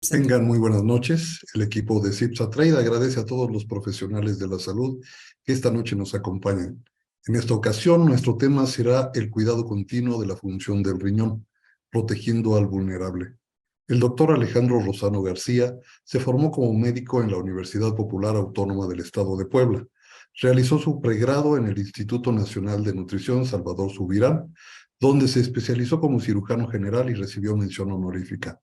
Tengan muy buenas noches. El equipo de CIPSA Trade agradece a todos los profesionales de la salud que esta noche nos acompañan. En esta ocasión, nuestro tema será el cuidado continuo de la función del riñón, protegiendo al vulnerable. El doctor Alejandro Rosano García se formó como médico en la Universidad Popular Autónoma del Estado de Puebla. Realizó su pregrado en el Instituto Nacional de Nutrición Salvador Subirán, donde se especializó como cirujano general y recibió mención honorífica.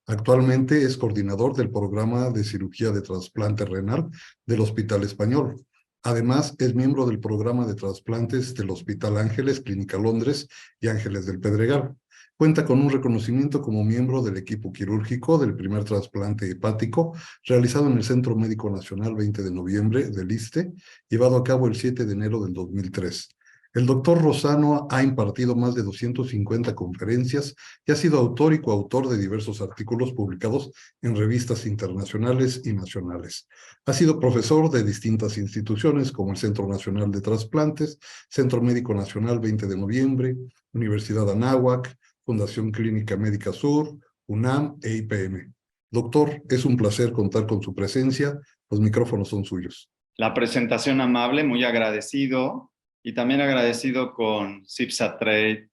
Actualmente es coordinador del programa de cirugía de trasplante renal del Hospital Español. Además, es miembro del programa de trasplantes del Hospital Ángeles, Clínica Londres y Ángeles del Pedregal. Cuenta con un reconocimiento como miembro del equipo quirúrgico del primer trasplante hepático realizado en el Centro Médico Nacional 20 de noviembre del ISSSTE, llevado a cabo el 7 de enero del 2003. El doctor Rosano ha impartido más de 250 conferencias y ha sido autor y coautor de diversos artículos publicados en revistas internacionales y nacionales. Ha sido profesor de distintas instituciones como el Centro Nacional de Trasplantes, Centro Médico Nacional 20 de noviembre, Universidad Anáhuac, Fundación Clínica Médica Sur, UNAM e IPM. Doctor, es un placer contar con su presencia. Los micrófonos son suyos. La presentación amable, muy agradecido, y también agradecido con CIPSA Trade,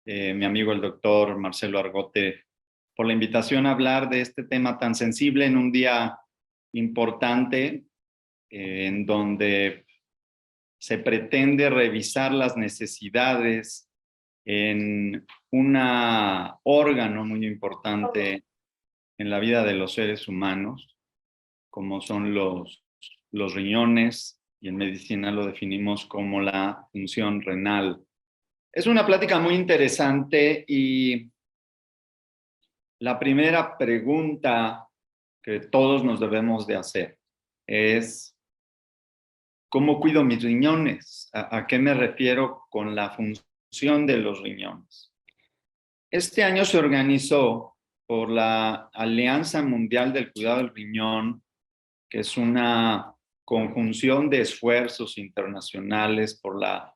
mi amigo el doctor Marcelo Argote, por la invitación a hablar de este tema tan sensible en un día importante, en donde se pretende revisar las necesidades en un órgano muy importante en la vida de los seres humanos, como son los riñones, y en medicina lo definimos como la función renal. Es una plática muy interesante y la primera pregunta que todos nos debemos de hacer es: ¿cómo cuido mis riñones? ¿A qué me refiero con la función de los riñones? Este año se organizó por la Alianza Mundial del Cuidado del Riñón, que es una conjunción de esfuerzos internacionales por la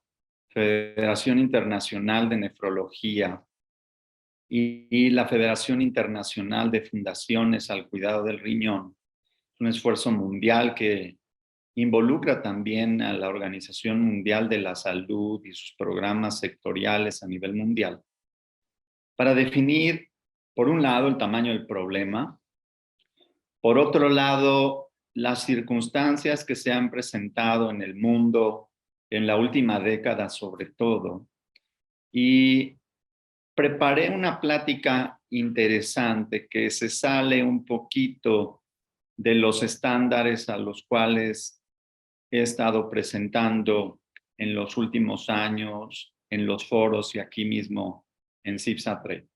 Federación Internacional de Nefrología y la Federación Internacional de Fundaciones al Cuidado del Riñón. Es un esfuerzo mundial que involucra también a la Organización Mundial de la Salud y sus programas sectoriales a nivel mundial, para definir, por un lado, el tamaño del problema, por otro lado, las circunstancias que se han presentado en el mundo en la última década sobre todo, y preparé una plática interesante que se sale un poquito de los estándares a los cuales he estado presentando en los últimos años, en los foros y aquí mismo en CIPSA Trade.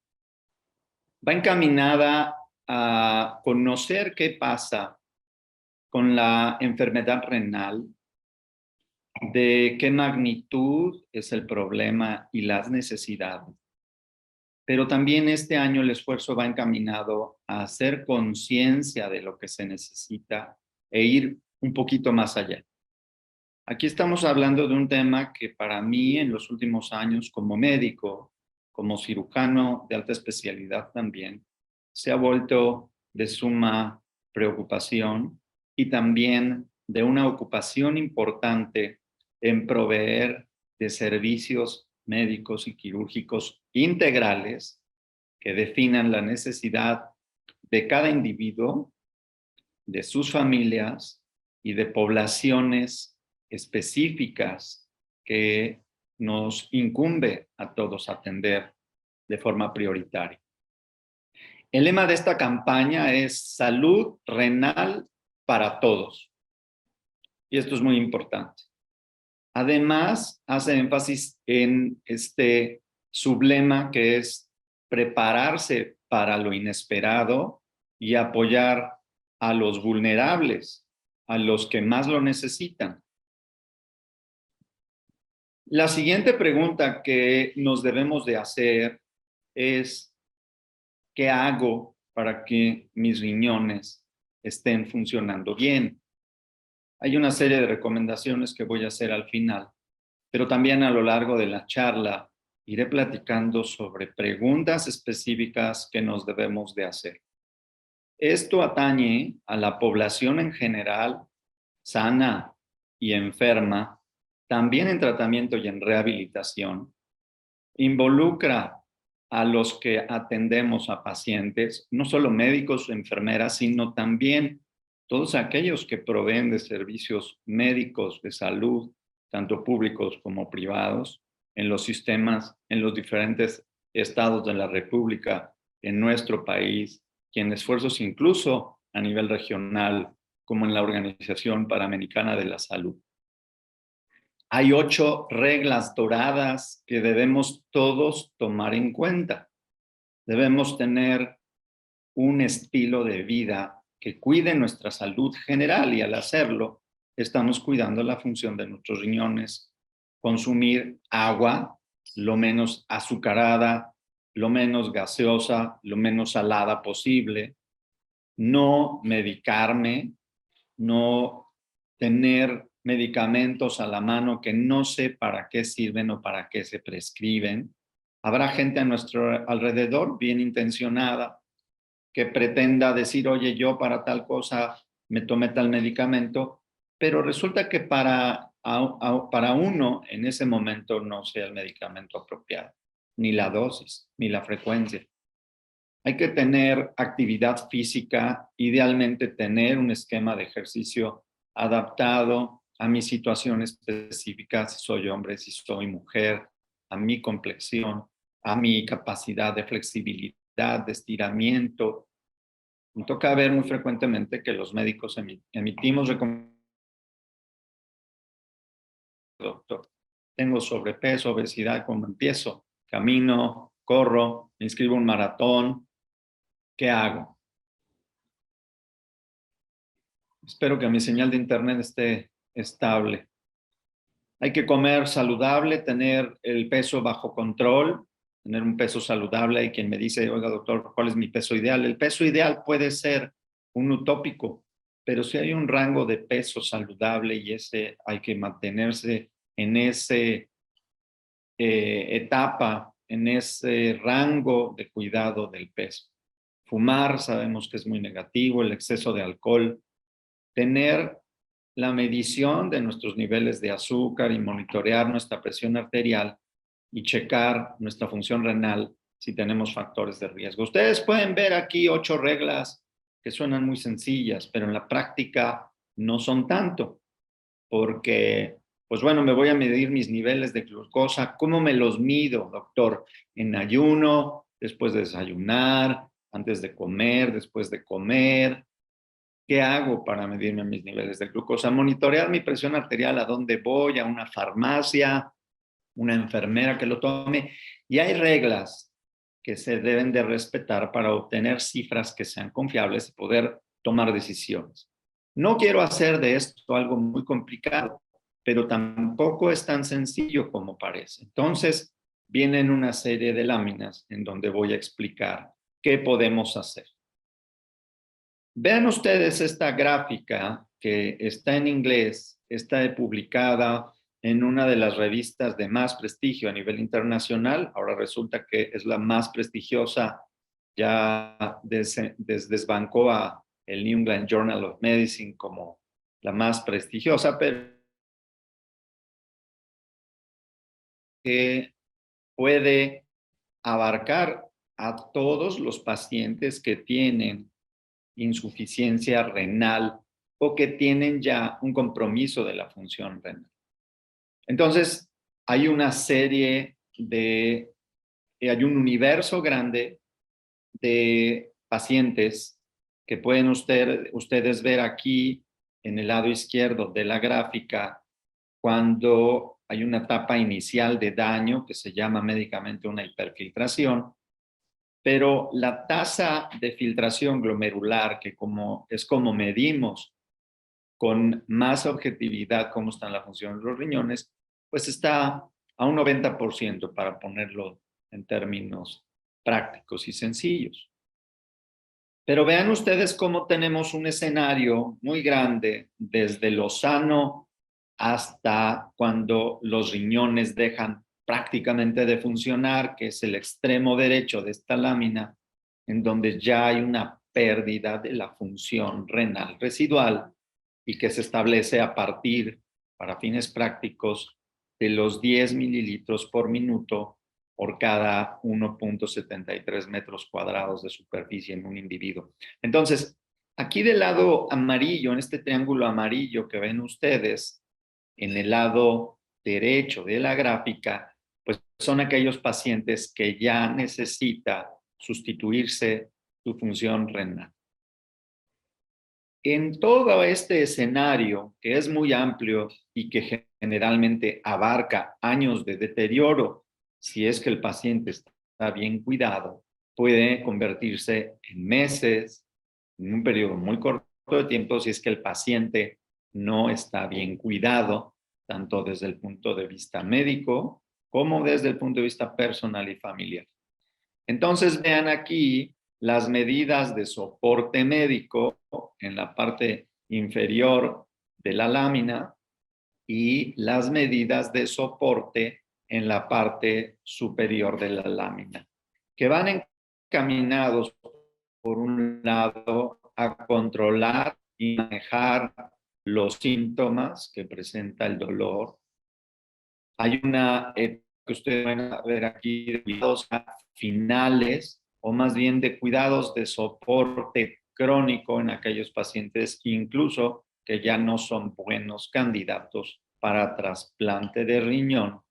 Va encaminada a conocer qué pasa con la enfermedad renal, de qué magnitud es el problema y las necesidades. Pero también este año el esfuerzo va encaminado a hacer conciencia de lo que se necesita e ir un poquito más allá. Aquí estamos hablando de un tema que para mí en los últimos años como médico, como cirujano de alta especialidad también, se ha vuelto de suma preocupación y también de una ocupación importante en proveer de servicios médicos y quirúrgicos integrales que definan la necesidad de cada individuo, de sus familias y de poblaciones específicas que nos incumbe a todos atender de forma prioritaria. El lema de esta campaña es salud renal para todos. Y esto es muy importante. Además, hace énfasis en este sublema que es prepararse para lo inesperado y apoyar a los vulnerables, a los que más lo necesitan. La siguiente pregunta que nos debemos de hacer es: ¿qué hago para que mis riñones estén funcionando bien? Hay una serie de recomendaciones que voy a hacer al final, pero también a lo largo de la charla iré platicando sobre preguntas específicas que nos debemos de hacer. Esto atañe a la población en general, sana y enferma, también en tratamiento y en rehabilitación. Involucra a los que atendemos a pacientes, no solo médicos o enfermeras, sino también todos aquellos que proveen de servicios médicos de salud, tanto públicos como privados, en los sistemas, en los diferentes estados de la República, en nuestro país, y en esfuerzos incluso a nivel regional, como en la Organización Panamericana de la Salud. Hay 8 reglas doradas que debemos todos tomar en cuenta. Debemos tener un estilo de vida que cuide nuestra salud general y al hacerlo, estamos cuidando la función de nuestros riñones. Consumir agua, lo menos azucarada, lo menos gaseosa, lo menos salada posible. No medicarme, no tener medicamentos a la mano que no sé para qué sirven o para qué se prescriben. Habrá gente a nuestro alrededor bien intencionada que pretenda decir, oye, yo para tal cosa me tomé tal medicamento, pero resulta que para uno en ese momento no sea el medicamento apropiado, ni la dosis, ni la frecuencia. Hay que tener actividad física, idealmente tener un esquema de ejercicio adaptado a mi situación específica, si soy hombre, si soy mujer, a mi complexión, a mi capacidad de flexibilidad, de estiramiento. Me toca ver muy frecuentemente que los médicos emitimos recomendaciones. Doctor, tengo sobrepeso, obesidad, ¿cómo empiezo? Camino, corro, me inscribo a un maratón, ¿qué hago? Espero que mi señal de internet esté estable. Hay que comer saludable, tener el peso bajo control, tener un peso saludable. Hay quien me dice, oiga doctor, ¿cuál es mi peso ideal? El peso ideal puede ser un utópico, pero si hay un rango de peso saludable y ese hay que mantenerse en ese etapa, en ese rango de cuidado del peso. Fumar sabemos que es muy negativo, el exceso de alcohol. Tener la medición de nuestros niveles de azúcar y monitorear nuestra presión arterial y checar nuestra función renal si tenemos factores de riesgo. Ustedes pueden ver aquí 8 reglas que suenan muy sencillas, pero en la práctica no son tanto, porque, pues bueno, me voy a medir mis niveles de glucosa. ¿Cómo me los mido, doctor? En ayuno, después de desayunar, antes de comer, después de comer. ¿Qué hago para medirme mis niveles de glucosa? Monitorear mi presión arterial, a dónde voy, a una farmacia, una enfermera que lo tome. Y hay reglas que se deben de respetar para obtener cifras que sean confiables y poder tomar decisiones. No quiero hacer de esto algo muy complicado, pero tampoco es tan sencillo como parece. Entonces, vienen una serie de láminas en donde voy a explicar qué podemos hacer. Vean ustedes esta gráfica que está en inglés, está publicada en una de las revistas de más prestigio a nivel internacional. Ahora resulta que es la más prestigiosa, ya desbancó a el New England Journal of Medicine como la más prestigiosa, pero que puede abarcar a todos los pacientes que tienen insuficiencia renal o que tienen ya un compromiso de la función renal. Entonces, hay una serie de, hay un universo grande de pacientes que pueden ustedes ver aquí en el lado izquierdo de la gráfica cuando hay una etapa inicial de daño que se llama médicamente una hiperfiltración. Pero la tasa de filtración glomerular, que es como medimos con más objetividad cómo está la función de los riñones, pues está a un 90%, para ponerlo en términos prácticos y sencillos. Pero vean ustedes cómo tenemos un escenario muy grande desde lo sano hasta cuando los riñones dejan prácticamente de funcionar, que es el extremo derecho de esta lámina, en donde ya hay una pérdida de la función renal residual y que se establece a partir, para fines prácticos, de los 10 mililitros por minuto por cada 1.73 metros cuadrados de superficie en un individuo. Entonces, aquí del lado amarillo, en este triángulo amarillo que ven ustedes, en el lado derecho de la gráfica, pues son aquellos pacientes que ya necesita sustituirse su función renal. En todo este escenario, que es muy amplio y que generalmente abarca años de deterioro, si es que el paciente está bien cuidado, puede convertirse en meses, en un periodo muy corto de tiempo, si es que el paciente no está bien cuidado, tanto desde el punto de vista médico como desde el punto de vista personal y familiar. Entonces vean aquí las medidas de soporte médico en la parte inferior de la lámina y las medidas de soporte en la parte superior de la lámina, que van encaminados, por un lado, a controlar y manejar los síntomas que presenta el dolor. Hay una que ustedes van a ver aquí de cuidados finales, o más bien de cuidados de soporte crónico en aquellos pacientes incluso que ya no son buenos candidatos para trasplante de riñón.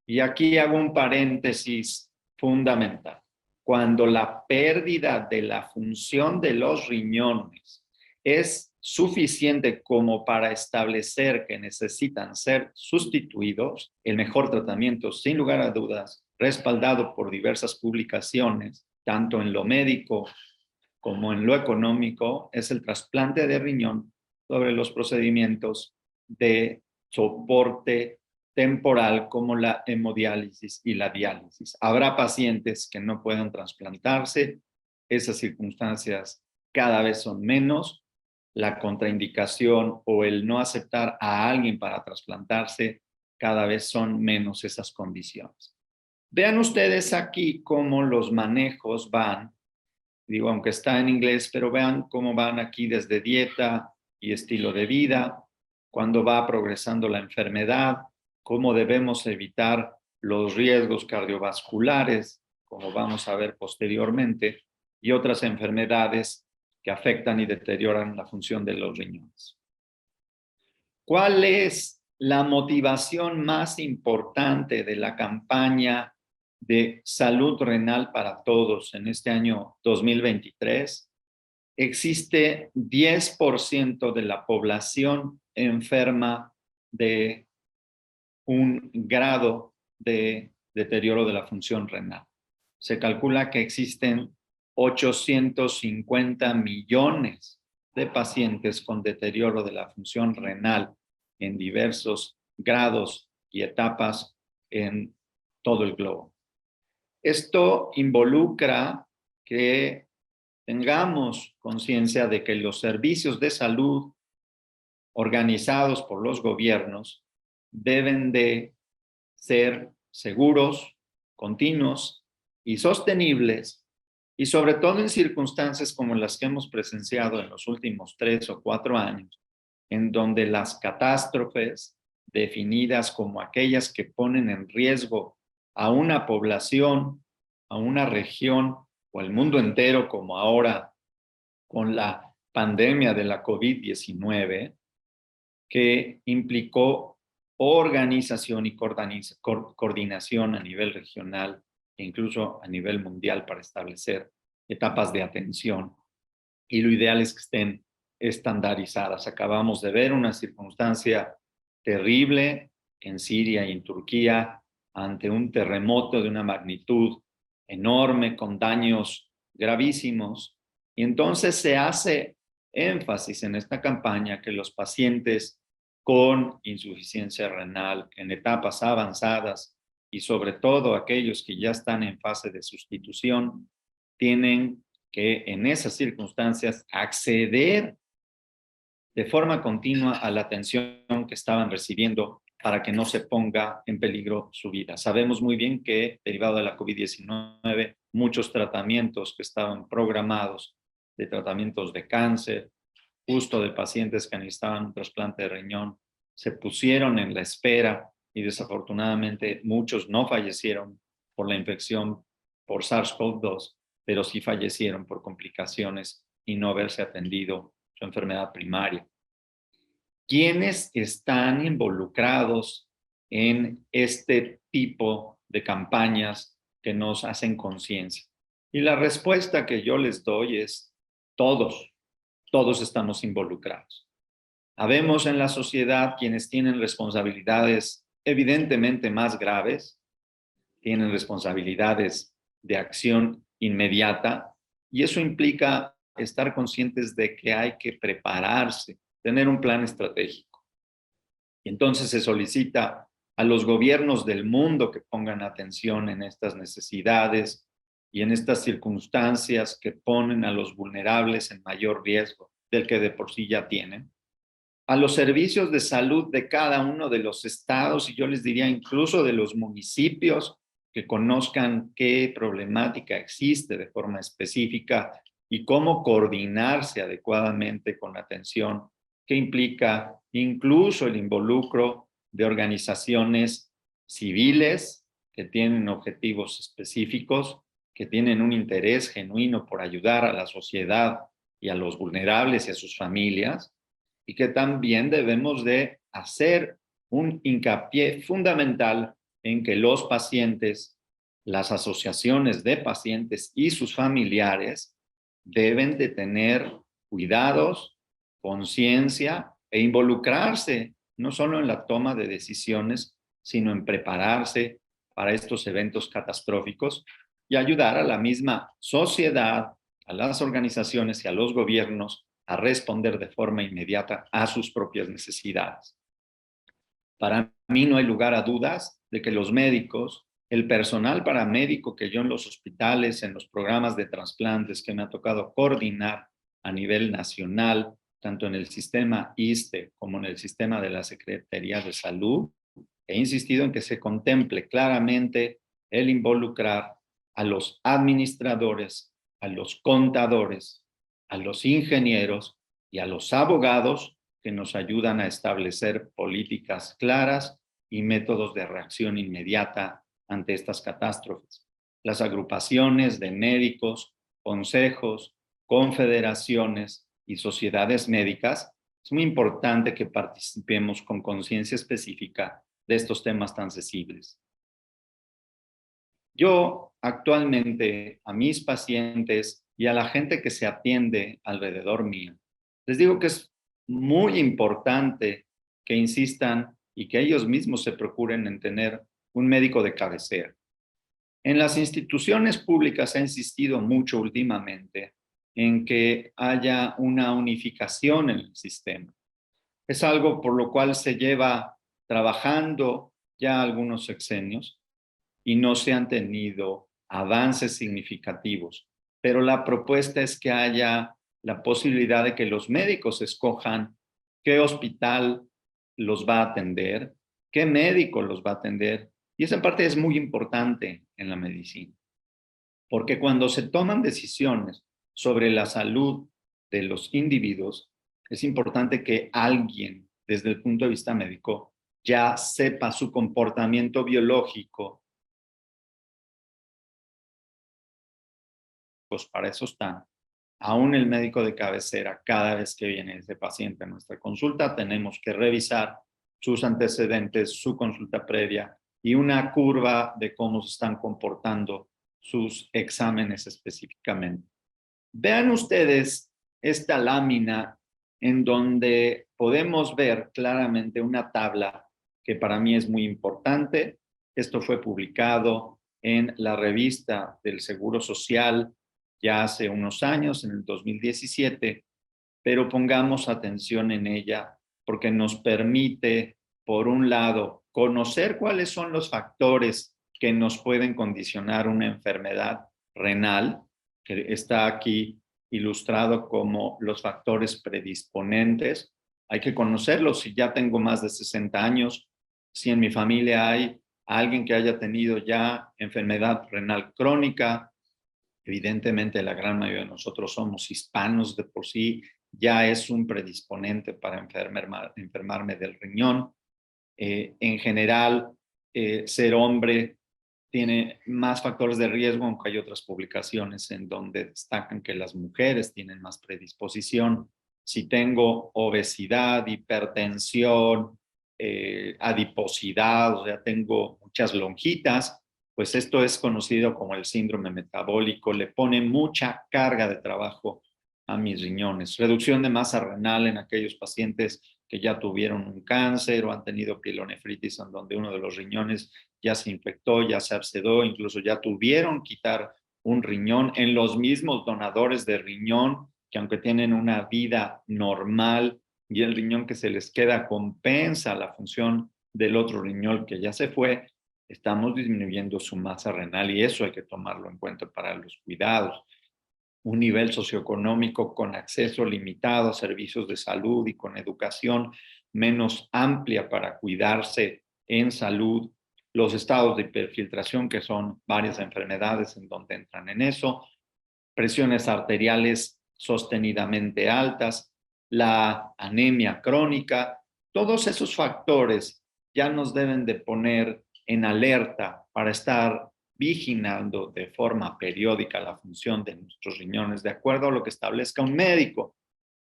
Y aquí hago un paréntesis fundamental. Cuando la pérdida de la función de los riñones es suficiente como para establecer que necesitan ser sustituidos, el mejor tratamiento, sin lugar a dudas, respaldado por diversas publicaciones, tanto en lo médico como en lo económico, es el trasplante de riñón sobre los procedimientos de soporte temporal como la hemodiálisis y la diálisis. Habrá pacientes que no puedan trasplantarse, esas circunstancias cada vez son menos, la contraindicación o el no aceptar a alguien para trasplantarse cada vez son menos esas condiciones. Vean ustedes aquí cómo los manejos van, digo, aunque está en inglés, pero vean cómo van aquí desde dieta y estilo de vida, cuando va progresando la enfermedad, cómo debemos evitar los riesgos cardiovasculares, como vamos a ver posteriormente, y otras enfermedades que afectan y deterioran la función de los riñones. ¿Cuál es la motivación más importante de la campaña de salud renal para todos en este año 2023? Existe 10% de la población enferma de un grado de deterioro de la función renal. Se calcula que existen 850 millones de pacientes con deterioro de la función renal en diversos grados y etapas en todo el globo. Esto involucra que tengamos conciencia de que los servicios de salud organizados por los gobiernos deben de ser seguros, continuos y sostenibles, y sobre todo en circunstancias como las que hemos presenciado en los últimos 3 o 4 años, en donde las catástrofes definidas como aquellas que ponen en riesgo a una población, a una región o al mundo entero, como ahora con la pandemia de la COVID-19, que implicó organización y coordinación a nivel regional e incluso a nivel mundial para establecer etapas de atención. Y lo ideal es que estén estandarizadas. Acabamos de ver una circunstancia terrible en Siria y en Turquía ante un terremoto de una magnitud enorme con daños gravísimos. Y entonces se hace énfasis en esta campaña que los pacientes con insuficiencia renal en etapas avanzadas y sobre todo aquellos que ya están en fase de sustitución tienen que en esas circunstancias acceder de forma continua a la atención que estaban recibiendo para que no se ponga en peligro su vida. Sabemos muy bien que derivado de la COVID-19 muchos tratamientos que estaban programados de tratamientos de cáncer, justo de pacientes que necesitaban un trasplante de riñón, se pusieron en la espera y desafortunadamente muchos no fallecieron por la infección por SARS-CoV-2, pero sí fallecieron por complicaciones y no haberse atendido su enfermedad primaria. ¿Quiénes están involucrados en este tipo de campañas que nos hacen conciencia? Y la respuesta que yo les doy es todos estamos involucrados. Habemos en la sociedad quienes tienen responsabilidades evidentemente más graves, tienen responsabilidades de acción inmediata, y eso implica estar conscientes de que hay que prepararse, tener un plan estratégico. Y entonces se solicita a los gobiernos del mundo que pongan atención en estas necesidades y en estas circunstancias que ponen a los vulnerables en mayor riesgo del que de por sí ya tienen, a los servicios de salud de cada uno de los estados, y yo les diría incluso de los municipios, que conozcan qué problemática existe de forma específica y cómo coordinarse adecuadamente con la atención que implica incluso el involucro de organizaciones civiles que tienen objetivos específicos, que tienen un interés genuino por ayudar a la sociedad y a los vulnerables y a sus familias, y que también debemos de hacer un hincapié fundamental en que los pacientes, las asociaciones de pacientes y sus familiares deben de tener cuidados, conciencia e involucrarse, no solo en la toma de decisiones, sino en prepararse para estos eventos catastróficos y ayudar a la misma sociedad, a las organizaciones y a los gobiernos a responder de forma inmediata a sus propias necesidades. Para mí no hay lugar a dudas de que los médicos, el personal paramédico que yo en los hospitales, en los programas de trasplantes que me ha tocado coordinar a nivel nacional, tanto en el sistema ISSSTE como en el sistema de la Secretaría de Salud, he insistido en que se contemple claramente el involucrar a los administradores, a los contadores, a los ingenieros y a los abogados que nos ayudan a establecer políticas claras y métodos de reacción inmediata ante estas catástrofes. Las agrupaciones de médicos, consejos, confederaciones y sociedades médicas, es muy importante que participemos con conciencia específica de estos temas tan sensibles. Yo actualmente a mis pacientes y a la gente que se atiende alrededor mío, les digo que es muy importante que insistan y que ellos mismos se procuren en tener un médico de cabecera. En las instituciones públicas se ha insistido mucho últimamente en que haya una unificación en el sistema. Es algo por lo cual se lleva trabajando ya algunos sexenios y no se han tenido avances significativos. Pero la propuesta es que haya la posibilidad de que los médicos escojan qué hospital los va a atender, qué médico los va a atender. Y esa parte es muy importante en la medicina, porque cuando se toman decisiones sobre la salud de los individuos, es importante que alguien, desde el punto de vista médico, ya sepa su comportamiento biológico. Pues para eso están. Aún el médico de cabecera, cada vez que viene ese paciente a nuestra consulta, tenemos que revisar sus antecedentes, su consulta previa y una curva de cómo se están comportando sus exámenes específicamente. Vean ustedes esta lámina en donde podemos ver claramente una tabla que para mí es muy importante. Esto fue publicado en la revista del Seguro Social ya hace unos años, en el 2017, pero pongamos atención en ella porque nos permite, por un lado, conocer cuáles son los factores que nos pueden condicionar una enfermedad renal, que está aquí ilustrado como los factores predisponentes. Hay que conocerlos. Si ya tengo más de 60 años, si en mi familia hay alguien que haya tenido ya enfermedad renal crónica, Evidentemente, la gran mayoría de nosotros somos hispanos de por sí, ya es un predisponente para enfermarme del riñón. En general, ser hombre tiene más factores de riesgo, aunque hay otras publicaciones en donde destacan que las mujeres tienen más predisposición. Si tengo obesidad, hipertensión, adiposidad, o sea, tengo muchas lonjitas, pues esto es conocido como el síndrome metabólico, le pone mucha carga de trabajo a mis riñones. Reducción de masa renal en aquellos pacientes que ya tuvieron un cáncer o han tenido pielonefritis en donde uno de los riñones ya se infectó, ya se abscedó, incluso ya tuvieron quitar un riñón en los mismos donadores de riñón, que aunque tienen una vida normal y el riñón que se les queda compensa la función del otro riñón que ya se fue, estamos disminuyendo su masa renal y eso hay que tomarlo en cuenta para los cuidados. Un nivel socioeconómico con acceso limitado a servicios de salud y con educación menos amplia para cuidarse en salud, los estados de hiperfiltración, que son varias enfermedades en donde entran en eso, presiones arteriales sostenidamente altas, la anemia crónica, todos esos factores ya nos deben de poner en alerta para estar vigilando de forma periódica la función de nuestros riñones, de acuerdo a lo que establezca un médico,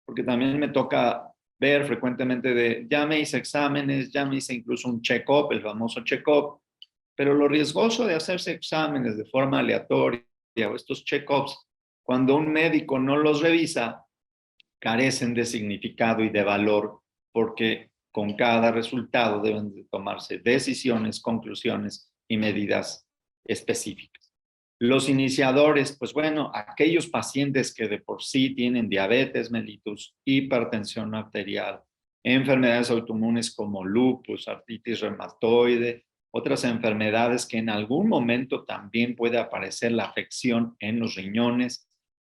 porque también me toca ver frecuentemente de, ya me hice exámenes, ya me hice incluso un check-up, el famoso check-up, pero lo riesgoso de hacerse exámenes de forma aleatoria o estos check-ups, cuando un médico no los revisa, carecen de significado y de valor, porque con cada resultado deben de tomarse decisiones, conclusiones y medidas específicas. Los iniciadores, pues bueno, aquellos pacientes que de por sí tienen diabetes mellitus, hipertensión arterial, enfermedades autoinmunes como lupus, artritis reumatoide, otras enfermedades que en algún momento también puede aparecer la afección en los riñones,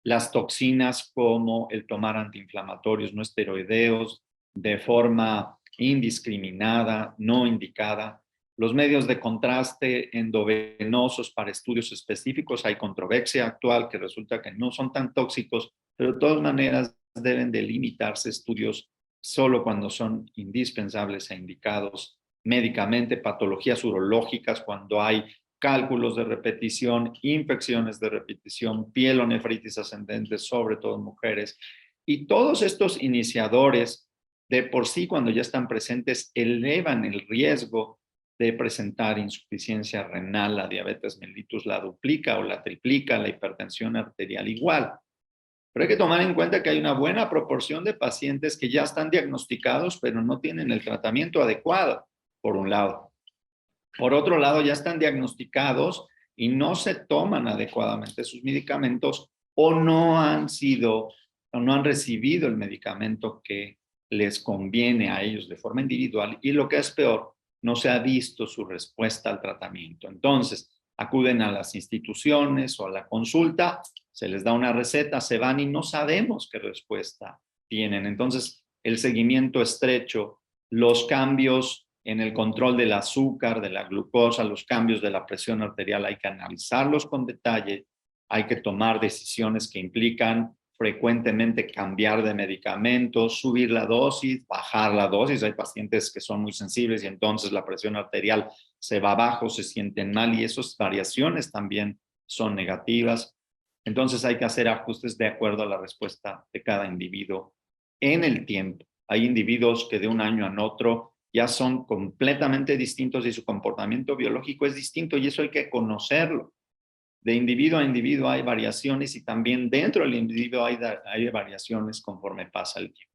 las toxinas como el tomar antiinflamatorios no esteroideos de forma indiscriminada, no indicada, los medios de contraste endovenosos para estudios específicos. Hay controversia actual que resulta que no son tan tóxicos, pero de todas maneras deben de limitarse estudios solo cuando son indispensables e indicados médicamente, patologías urológicas cuando hay cálculos de repetición, infecciones de repetición, pielonefritis ascendente, sobre todo en mujeres. Y todos estos iniciadores, de por sí, cuando ya están presentes, elevan el riesgo de presentar insuficiencia renal. La diabetes mellitus la duplica o la triplica, la hipertensión arterial igual. Pero hay que tomar en cuenta que hay una buena proporción de pacientes que ya están diagnosticados, pero no tienen el tratamiento adecuado, por un lado. Por otro lado, ya están diagnosticados y no se toman adecuadamente sus medicamentos o no han recibido el medicamento que les conviene a ellos de forma individual y lo que es peor, no se ha visto su respuesta al tratamiento. Entonces, acuden a las instituciones o a la consulta, se les da una receta, se van y no sabemos qué respuesta tienen. Entonces, el seguimiento estrecho, los cambios en el control del azúcar, de la glucosa, los cambios de la presión arterial, hay que analizarlos con detalle, hay que tomar decisiones que implican frecuentemente cambiar de medicamentos, subir la dosis, bajar la dosis. Hay pacientes que son muy sensibles y entonces la presión arterial se va abajo, se sienten mal y esas variaciones también son negativas. Entonces hay que hacer ajustes de acuerdo a la respuesta de cada individuo en el tiempo. Hay individuos que de un año a otro ya son completamente distintos y su comportamiento biológico es distinto y eso hay que conocerlo. De individuo a individuo hay variaciones y también dentro del individuo hay variaciones conforme pasa el tiempo.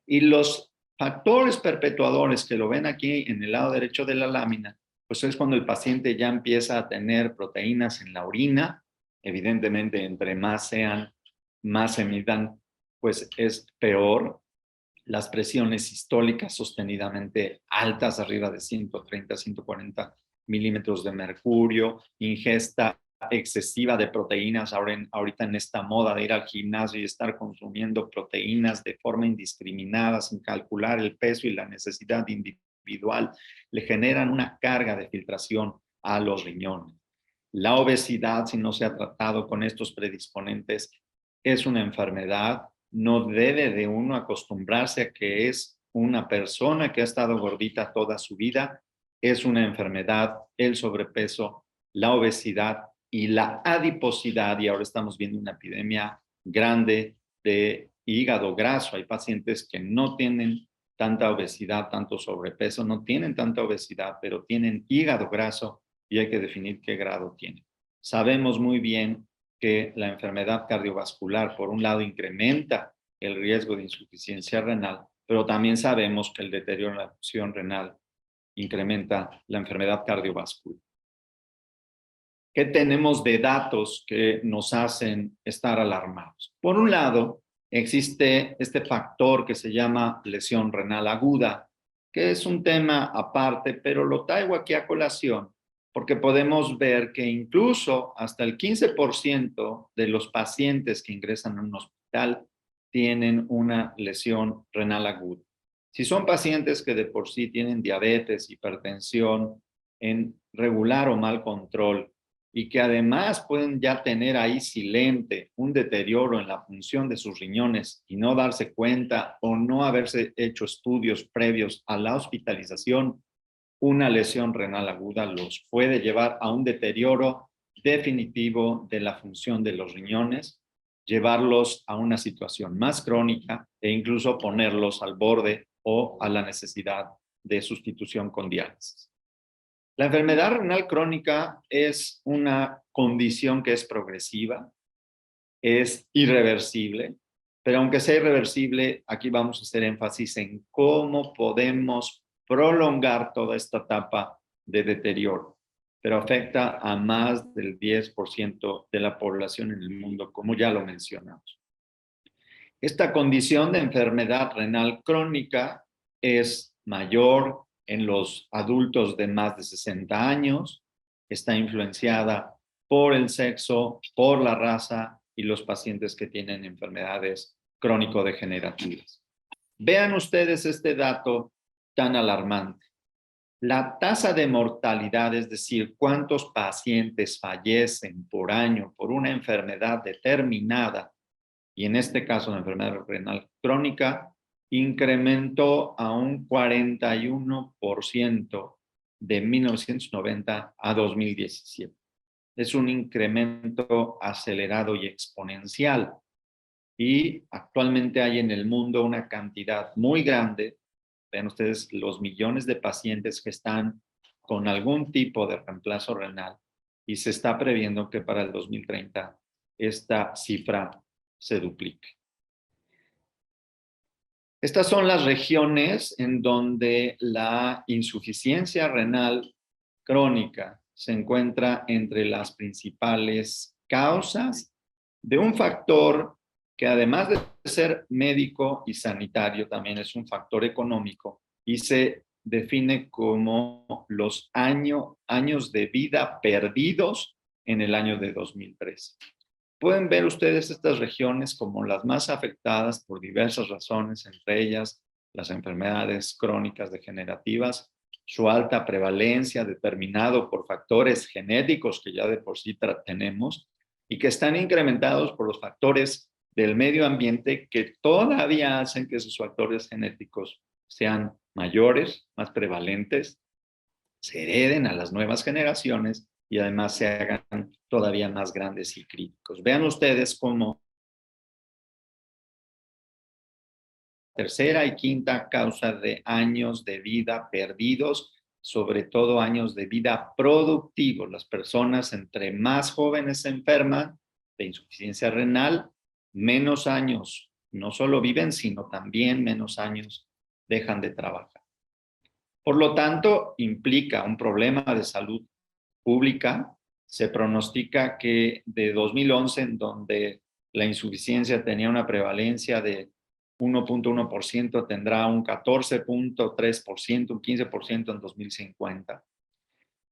Y los factores perpetuadores que lo ven aquí en el lado derecho de la lámina, pues es cuando el paciente ya empieza a tener proteínas en la orina. Evidentemente, entre más sean, más se midan, pues es peor. Las presiones sistólicas sostenidamente altas, arriba de 130, 140 milímetros de mercurio, ingesta excesiva de proteínas, ahorita en esta moda de ir al gimnasio y estar consumiendo proteínas de forma indiscriminada, sin calcular el peso y la necesidad individual, le generan una carga de filtración a los riñones. La obesidad, si no se ha tratado con estos predisponentes, es una enfermedad. No debe de uno acostumbrarse a que es una persona que ha estado gordita toda su vida. Es una enfermedad, el sobrepeso, la obesidad y la adiposidad. Y ahora estamos viendo una epidemia grande de hígado graso. Hay pacientes que no tienen tanta obesidad, tanto sobrepeso, no tienen tanta obesidad, pero tienen hígado graso y hay que definir qué grado tiene. Sabemos muy bien que la enfermedad cardiovascular, por un lado, incrementa el riesgo de insuficiencia renal, pero también sabemos que el deterioro en la función renal incrementa la enfermedad cardiovascular. ¿Qué tenemos de datos que nos hacen estar alarmados? Por un lado, existe este factor que se llama lesión renal aguda, que es un tema aparte, pero lo traigo aquí a colación, porque podemos ver que incluso hasta el 15% de los pacientes que ingresan a un hospital tienen una lesión renal aguda. Si son pacientes que de por sí tienen diabetes, hipertensión en regular o mal control, y que además pueden ya tener ahí silente un deterioro en la función de sus riñones y no darse cuenta o no haberse hecho estudios previos a la hospitalización, una lesión renal aguda los puede llevar a un deterioro definitivo de la función de los riñones, llevarlos a una situación más crónica e incluso ponerlos al borde o a la necesidad de sustitución con diálisis. La enfermedad renal crónica es una condición que es progresiva, es irreversible, pero aunque sea irreversible, aquí vamos a hacer énfasis en cómo podemos prolongar toda esta etapa de deterioro, pero afecta a más del 10% de la población en el mundo, como ya lo mencionamos. Esta condición de enfermedad renal crónica es mayor en los adultos de más de 60 años, está influenciada por el sexo, por la raza y los pacientes que tienen enfermedades crónico-degenerativas. Vean ustedes este dato tan alarmante. La tasa de mortalidad, es decir, cuántos pacientes fallecen por año por una enfermedad determinada, y en este caso la enfermedad renal crónica, incrementó a un 41% de 1990 a 2017. Es un incremento acelerado y exponencial. Y actualmente hay en el mundo una cantidad muy grande, ven ustedes los millones de pacientes que están con algún tipo de reemplazo renal y se está previendo que para el 2030 esta cifra se duplique. Estas son las regiones en donde la insuficiencia renal crónica se encuentra entre las principales causas de un factor que, además de ser médico y sanitario, también es un factor económico y se define como los años de vida perdidos en el año de 2013. Pueden ver ustedes estas regiones como las más afectadas por diversas razones, entre ellas las enfermedades crónicas degenerativas, su alta prevalencia determinado por factores genéticos que ya de por sí tenemos y que están incrementados por los factores del medio ambiente que todavía hacen que esos factores genéticos sean mayores, más prevalentes, se hereden a las nuevas generaciones y además se hagan todavía más grandes y críticos. Vean ustedes cómo tercera y quinta causa de años de vida perdidos, sobre todo años de vida productivos. Las personas entre más jóvenes se enferman de insuficiencia renal, menos años no solo viven, sino también menos años dejan de trabajar. Por lo tanto, implica un problema de salud pública. Se pronostica que de 2011, en donde la insuficiencia tenía una prevalencia de 1.1%, tendrá un 14.3%, un 15% en 2050.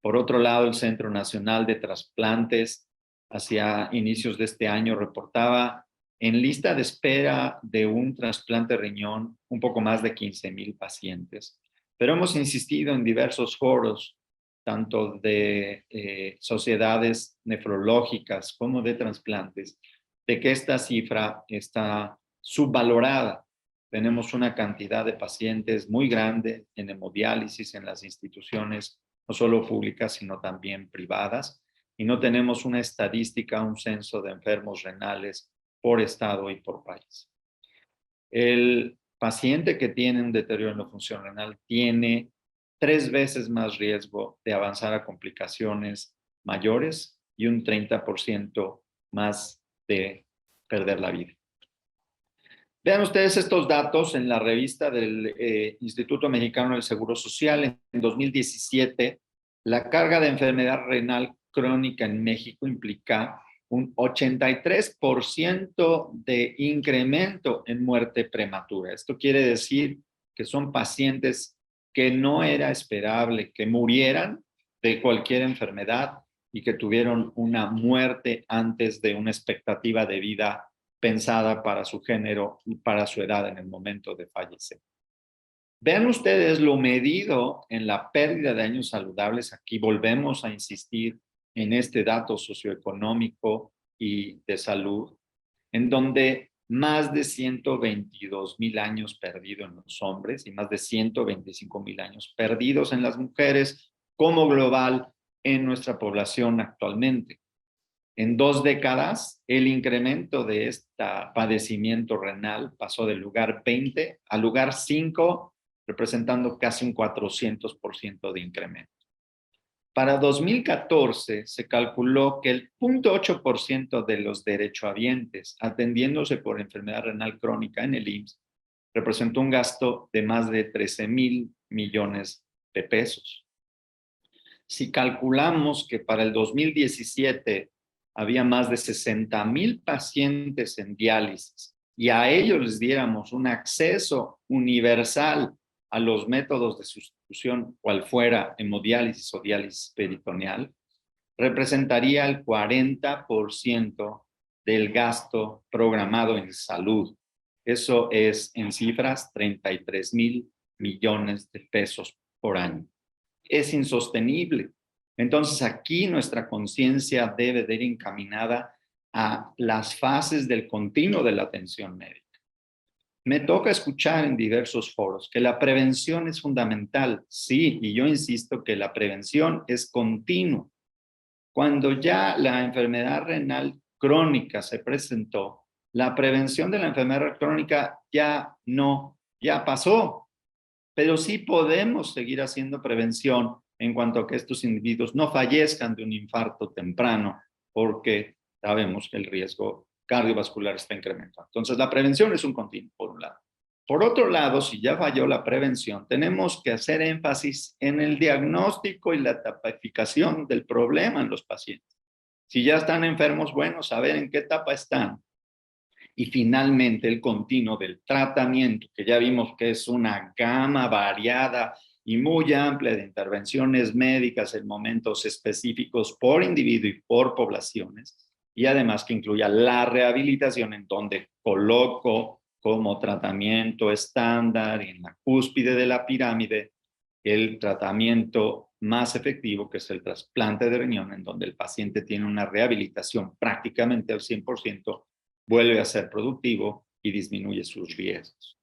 Por otro lado, el Centro Nacional de Trasplantes, hacia inicios de este año, reportaba en lista de espera de un trasplante de riñón un poco más de 15,000 pacientes. Pero hemos insistido en diversos foros tanto de sociedades nefrológicas como de trasplantes, de que esta cifra está subvalorada. Tenemos una cantidad de pacientes muy grande en hemodiálisis en las instituciones, no solo públicas, sino también privadas, y no tenemos una estadística, un censo de enfermos renales por estado y por país. El paciente que tiene un deterioro en la función renal tiene 3 veces más riesgo de avanzar a complicaciones mayores y un 30% más de perder la vida. Vean ustedes estos datos en la revista del Instituto Mexicano del Seguro Social. En 2017, la carga de enfermedad renal crónica en México implica un 83% de incremento en muerte prematura. Esto quiere decir que son pacientes que no era esperable que murieran de cualquier enfermedad y que tuvieron una muerte antes de una expectativa de vida pensada para su género y para su edad en el momento de fallecer. Vean ustedes lo medido en la pérdida de años saludables. Aquí volvemos a insistir en este dato socioeconómico y de salud, en donde más de 122,000 años perdidos en los hombres y más de 125,000 años perdidos en las mujeres como global en nuestra población actualmente. En 2 décadas, el incremento de este padecimiento renal pasó del lugar 20 al lugar 5, representando casi un 400% de incremento. Para 2014, se calculó que el 0.8% de los derechohabientes atendiéndose por enfermedad renal crónica en el IMSS representó un gasto de más de 13,000 millones de pesos. Si calculamos que para el 2017 había más de 60,000 pacientes en diálisis y a ellos les diéramos un acceso universal a los métodos de sustitución, cual fuera hemodiálisis o diálisis peritoneal, representaría el 40% del gasto programado en salud. Eso es, en cifras, 33,000 millones de pesos por año. Es insostenible. Entonces, aquí nuestra conciencia debe de ir encaminada a las fases del continuo de la atención médica. Me toca escuchar en diversos foros que la prevención es fundamental. Sí, y yo insisto que la prevención es continua. Cuando ya la enfermedad renal crónica se presentó, la prevención de la enfermedad crónica ya pasó. Pero sí podemos seguir haciendo prevención en cuanto a que estos individuos no fallezcan de un infarto temprano, porque sabemos que el riesgo cardiovascular está incrementando. Entonces, la prevención es un continuo, por un lado. Por otro lado, si ya falló la prevención, tenemos que hacer énfasis en el diagnóstico y la tipificación del problema en los pacientes. Si ya están enfermos, bueno, saber en qué etapa están. Y finalmente, el continuo del tratamiento, que ya vimos que es una gama variada y muy amplia de intervenciones médicas en momentos específicos por individuo y por poblaciones, y además que incluya la rehabilitación, en donde coloco como tratamiento estándar en la cúspide de la pirámide el tratamiento más efectivo, que es el trasplante de riñón, en donde el paciente tiene una rehabilitación prácticamente al 100%, vuelve a ser productivo y disminuye sus riesgos.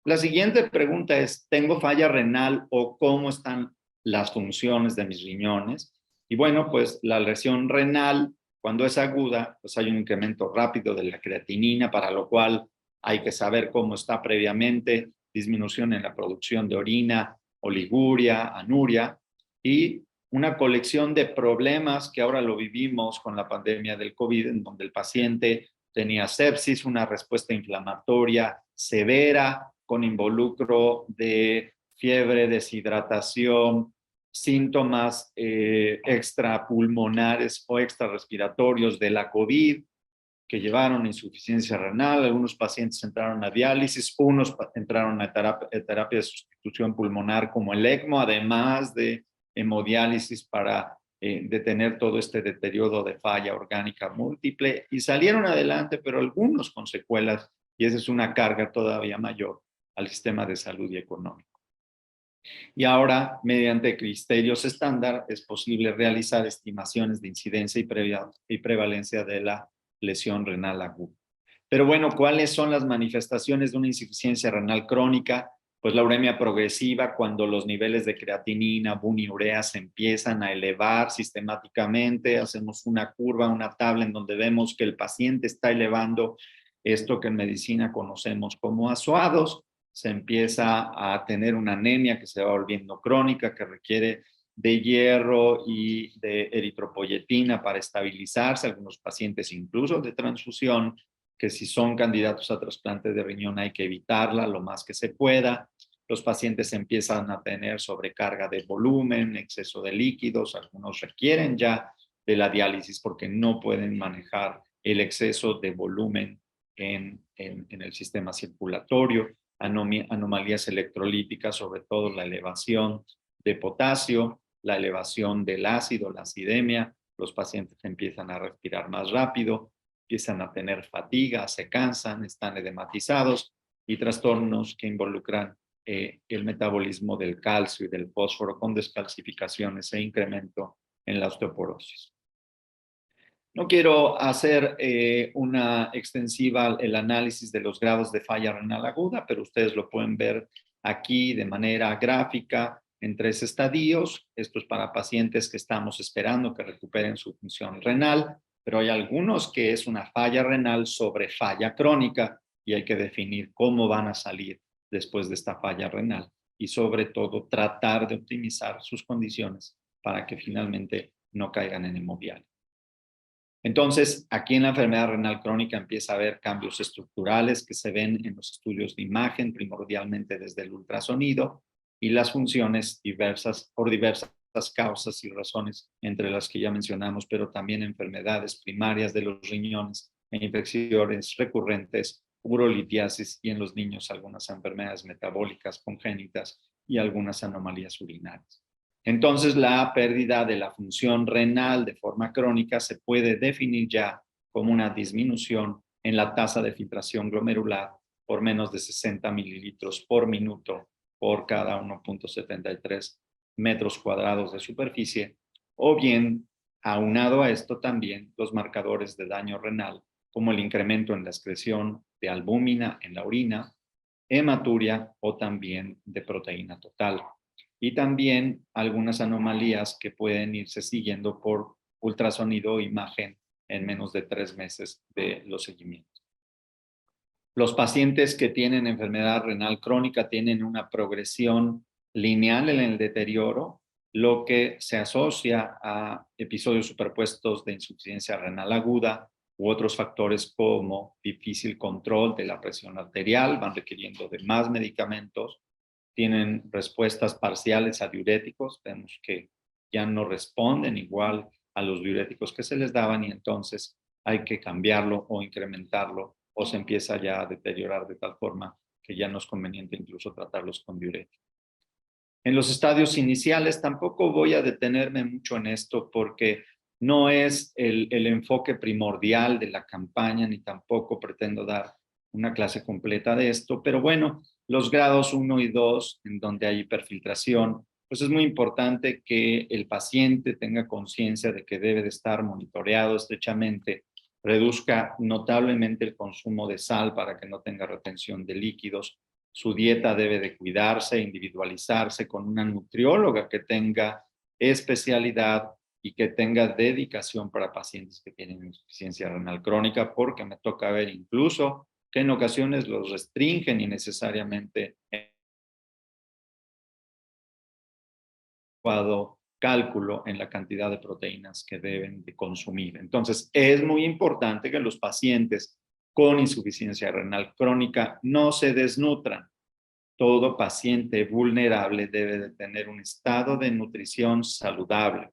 La siguiente pregunta es, ¿tengo falla renal o cómo están las funciones de mis riñones? Y bueno, pues la lesión renal, cuando es aguda, pues hay un incremento rápido de la creatinina, para lo cual hay que saber cómo está previamente, disminución en la producción de orina, oliguria, anuria, y una colección de problemas que ahora lo vivimos con la pandemia del COVID, en donde el paciente tenía sepsis, una respuesta inflamatoria severa, con involucro de fiebre, deshidratación, síntomas extrapulmonares o extrarrespiratorios de la COVID, que llevaron a insuficiencia renal. Algunos pacientes entraron a diálisis, unos entraron a terapia de sustitución pulmonar como el ECMO, además de hemodiálisis para detener todo este deterioro de falla orgánica múltiple, y salieron adelante, pero algunos con secuelas, y esa es una carga todavía mayor al sistema de salud y económico. Y ahora, mediante criterios estándar, es posible realizar estimaciones de incidencia y prevalencia de la lesión renal aguda. Pero bueno, ¿cuáles son las manifestaciones de una insuficiencia renal crónica? Pues la uremia progresiva, cuando los niveles de creatinina, buniurea se empiezan a elevar sistemáticamente, hacemos una curva, una tabla en donde vemos que el paciente está elevando esto que en medicina conocemos como azuados, se empieza a tener una anemia que se va volviendo crónica, que requiere de hierro y de eritropoyetina para estabilizarse, algunos pacientes incluso de transfusión, que si son candidatos a trasplante de riñón hay que evitarla lo más que se pueda. Los pacientes empiezan a tener sobrecarga de volumen, exceso de líquidos, algunos requieren ya de la diálisis porque no pueden manejar el exceso de volumen en el sistema circulatorio, anomalías electrolíticas, sobre todo la elevación de potasio, la elevación del ácido, la acidemia, los pacientes empiezan a respirar más rápido, empiezan a tener fatiga, se cansan, están edematizados y trastornos que involucran el metabolismo del calcio y del fósforo con descalcificaciones e incremento en la osteoporosis. No quiero hacer una extensiva el análisis de los grados de falla renal aguda, pero ustedes lo pueden ver aquí de manera gráfica en 3 estadios. Esto es para pacientes que estamos esperando que recuperen su función renal, pero hay algunos que es una falla renal sobre falla crónica y hay que definir cómo van a salir después de esta falla renal y sobre todo tratar de optimizar sus condiciones para que finalmente no caigan en hemodiálisis. Entonces, aquí en la enfermedad renal crónica empieza a haber cambios estructurales que se ven en los estudios de imagen, primordialmente desde el ultrasonido, y las funciones por diversas causas y razones, entre las que ya mencionamos, pero también enfermedades primarias de los riñones, infecciones recurrentes, urolitiasis y en los niños algunas enfermedades metabólicas congénitas y algunas anomalías urinarias. Entonces, la pérdida de la función renal de forma crónica se puede definir ya como una disminución en la tasa de filtración glomerular por menos de 60 mililitros por minuto por cada 1.73 metros cuadrados de superficie, o bien, aunado a esto también los marcadores de daño renal, como el incremento en la excreción de albúmina en la orina, hematuria o también de proteína total. Y también algunas anomalías que pueden irse siguiendo por ultrasonido o imagen en menos de 3 meses de los seguimientos. Los pacientes que tienen enfermedad renal crónica tienen una progresión lineal en el deterioro, lo que se asocia a episodios superpuestos de insuficiencia renal aguda u otros factores como difícil control de la presión arterial, van requiriendo de más medicamentos, tienen respuestas parciales a diuréticos, vemos que ya no responden igual a los diuréticos que se les daban y entonces hay que cambiarlo o incrementarlo o se empieza ya a deteriorar de tal forma que ya no es conveniente incluso tratarlos con diuréticos. En los estadios iniciales tampoco voy a detenerme mucho en esto porque no es el enfoque primordial de la campaña ni tampoco pretendo dar una clase completa de esto, pero bueno, los grados 1 y 2, en donde hay hiperfiltración, pues es muy importante que el paciente tenga conciencia de que debe de estar monitoreado estrechamente, reduzca notablemente el consumo de sal para que no tenga retención de líquidos, su dieta debe de cuidarse, individualizarse con una nutrióloga que tenga especialidad y que tenga dedicación para pacientes que tienen insuficiencia renal crónica, porque me toca ver incluso que en ocasiones los restringen innecesariamente en adecuado cálculo en la cantidad de proteínas que deben de consumir. Entonces, es muy importante que los pacientes con insuficiencia renal crónica no se desnutran. Todo paciente vulnerable debe de tener un estado de nutrición saludable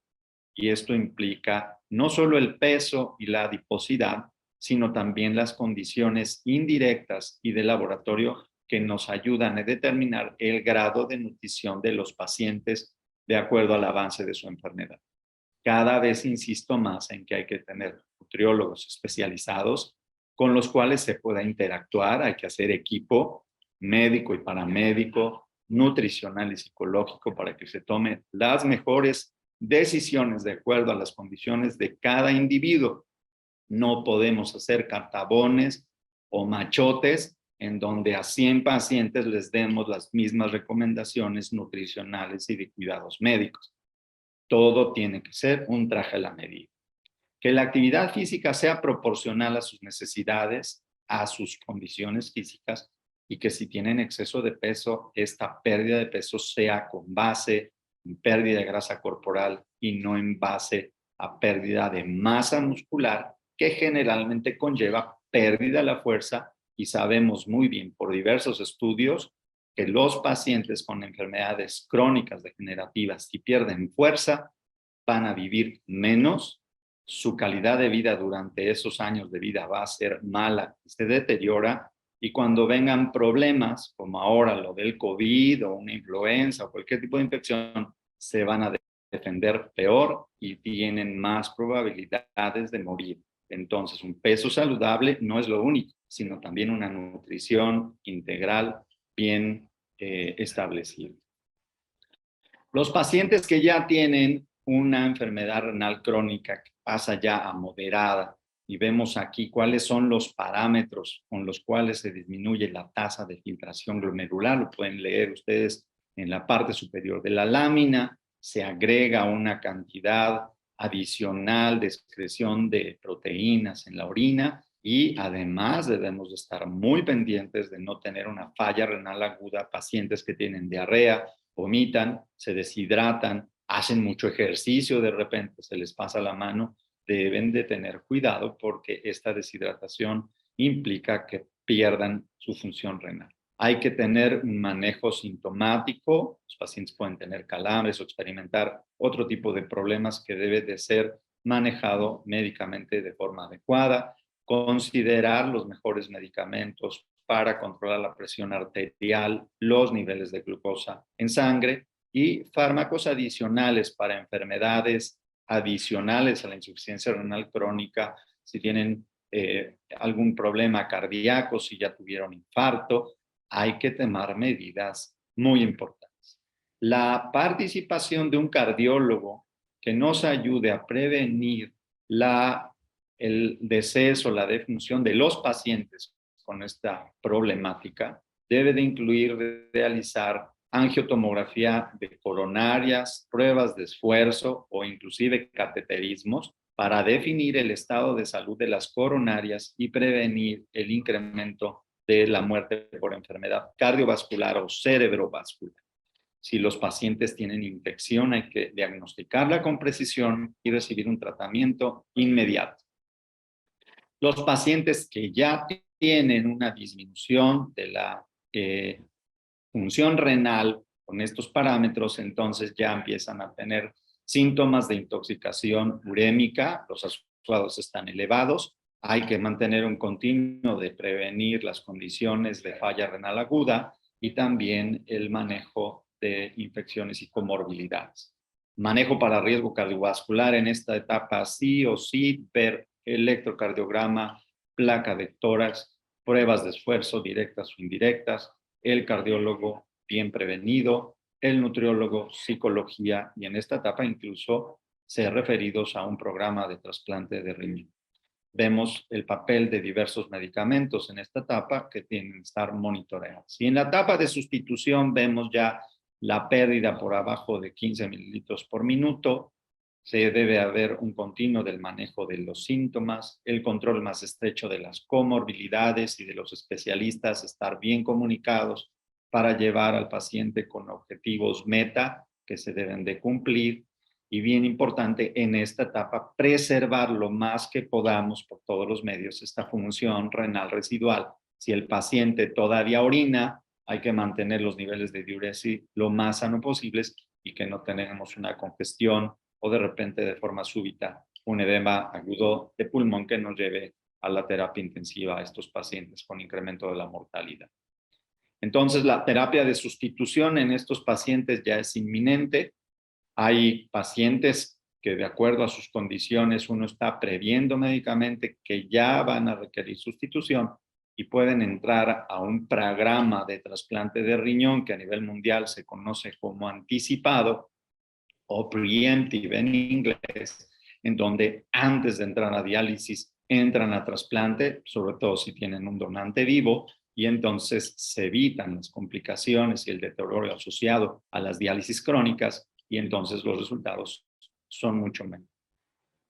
y esto implica no solo el peso y la adiposidad, sino también las condiciones indirectas y de laboratorio que nos ayudan a determinar el grado de nutrición de los pacientes de acuerdo al avance de su enfermedad. Cada vez insisto más en que hay que tener nutriólogos especializados con los cuales se pueda interactuar, hay que hacer equipo médico y paramédico, nutricional y psicológico para que se tomen las mejores decisiones de acuerdo a las condiciones de cada individuo. No podemos hacer cartabones o machotes en donde a 100 pacientes les demos las mismas recomendaciones nutricionales y de cuidados médicos. Todo tiene que ser un traje a la medida. Que la actividad física sea proporcional a sus necesidades, a sus condiciones físicas, y que si tienen exceso de peso, esta pérdida de peso sea con base en pérdida de grasa corporal y no en base a pérdida de masa muscular, que generalmente conlleva pérdida de la fuerza, y sabemos muy bien por diversos estudios que los pacientes con enfermedades crónicas degenerativas, si pierden fuerza, van a vivir menos, su calidad de vida durante esos años de vida va a ser mala, se deteriora, y cuando vengan problemas, como ahora lo del COVID o una influenza o cualquier tipo de infección, se van a defender peor y tienen más probabilidades de morir. Entonces, un peso saludable no es lo único, sino también una nutrición integral bien establecida. Los pacientes que ya tienen una enfermedad renal crónica que pasa ya a moderada, y vemos aquí cuáles son los parámetros con los cuales se disminuye la tasa de filtración glomerular, lo pueden leer ustedes en la parte superior de la lámina, se agrega una cantidad adicional de excreción de proteínas en la orina, y además debemos de estar muy pendientes de no tener una falla renal aguda, pacientes que tienen diarrea, vomitan, se deshidratan, hacen mucho ejercicio, de repente se les pasa la mano, deben de tener cuidado porque esta deshidratación implica que pierdan su función renal. Hay que tener un manejo sintomático, los pacientes pueden tener calambres o experimentar otro tipo de problemas que debe de ser manejado médicamente de forma adecuada, considerar los mejores medicamentos para controlar la presión arterial, los niveles de glucosa en sangre y fármacos adicionales para enfermedades adicionales a la insuficiencia renal crónica, si tienen algún problema cardíaco, si ya tuvieron infarto, hay que tomar medidas muy importantes. La participación de un cardiólogo que nos ayude a prevenir el deceso, la defunción de los pacientes con esta problemática, debe de incluir realizar angiotomografía de coronarias, pruebas de esfuerzo o inclusive cateterismos para definir el estado de salud de las coronarias y prevenir el incremento de la muerte por enfermedad cardiovascular o cerebrovascular. Si los pacientes tienen infección, hay que diagnosticarla con precisión y recibir un tratamiento inmediato. Los pacientes que ya tienen una disminución de la función renal con estos parámetros, entonces ya empiezan a tener síntomas de intoxicación urémica, los azúcares están elevados, hay que mantener un continuo de prevenir las condiciones de falla renal aguda y también el manejo de infecciones y comorbilidades. Manejo para riesgo cardiovascular en esta etapa sí o sí, ver electrocardiograma, placa de tórax, pruebas de esfuerzo directas o indirectas, el cardiólogo bien prevenido, el nutriólogo, psicología, y en esta etapa incluso ser referidos a un programa de trasplante de riñón. Vemos el papel de diversos medicamentos en esta etapa que tienen que estar monitoreados. Y en la etapa de sustitución vemos ya la pérdida por abajo de 15 mililitros por minuto. Se debe haber un continuo del manejo de los síntomas, el control más estrecho de las comorbilidades y de los especialistas, estar bien comunicados para llevar al paciente con objetivos meta que se deben de cumplir. Y bien importante en esta etapa, preservar lo más que podamos por todos los medios esta función renal residual. Si el paciente todavía orina, hay que mantener los niveles de diuresis lo más sano posibles y que no tengamos una congestión o de repente de forma súbita un edema agudo de pulmón que nos lleve a la terapia intensiva a estos pacientes con incremento de la mortalidad. Entonces, la terapia de sustitución en estos pacientes ya es inminente. Hay pacientes que de acuerdo a sus condiciones uno está previendo médicamente que ya van a requerir sustitución y pueden entrar a un programa de trasplante de riñón que a nivel mundial se conoce como anticipado o preemptive en inglés, en donde antes de entrar a diálisis entran a trasplante, sobre todo si tienen un donante vivo, y entonces se evitan las complicaciones y el deterioro asociado a las diálisis crónicas, y entonces los resultados son mucho menos.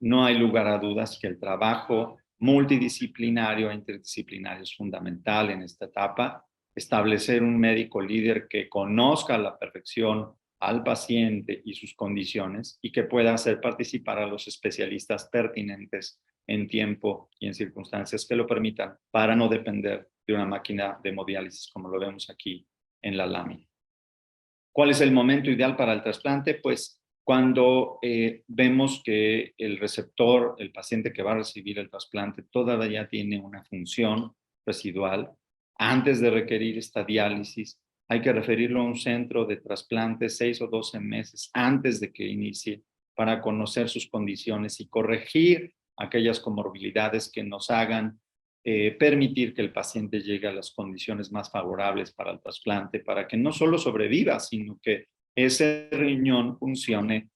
No hay lugar a dudas que el trabajo multidisciplinario e interdisciplinario es fundamental en esta etapa. Establecer un médico líder que conozca a la perfección al paciente y sus condiciones y que pueda hacer participar a los especialistas pertinentes en tiempo y en circunstancias que lo permitan para no depender de una máquina de hemodiálisis como lo vemos aquí en la lámina. ¿Cuál es el momento ideal para el trasplante? Pues cuando vemos que el receptor, el paciente que va a recibir el trasplante, todavía tiene una función residual. Antes de requerir esta diálisis, hay que referirlo a un centro de trasplante 6 o 12 meses antes de que inicie para conocer sus condiciones y corregir aquellas comorbilidades que nos hagan permitir que el paciente llegue a las condiciones más favorables para el trasplante, para que no solo sobreviva, sino que ese riñón funcione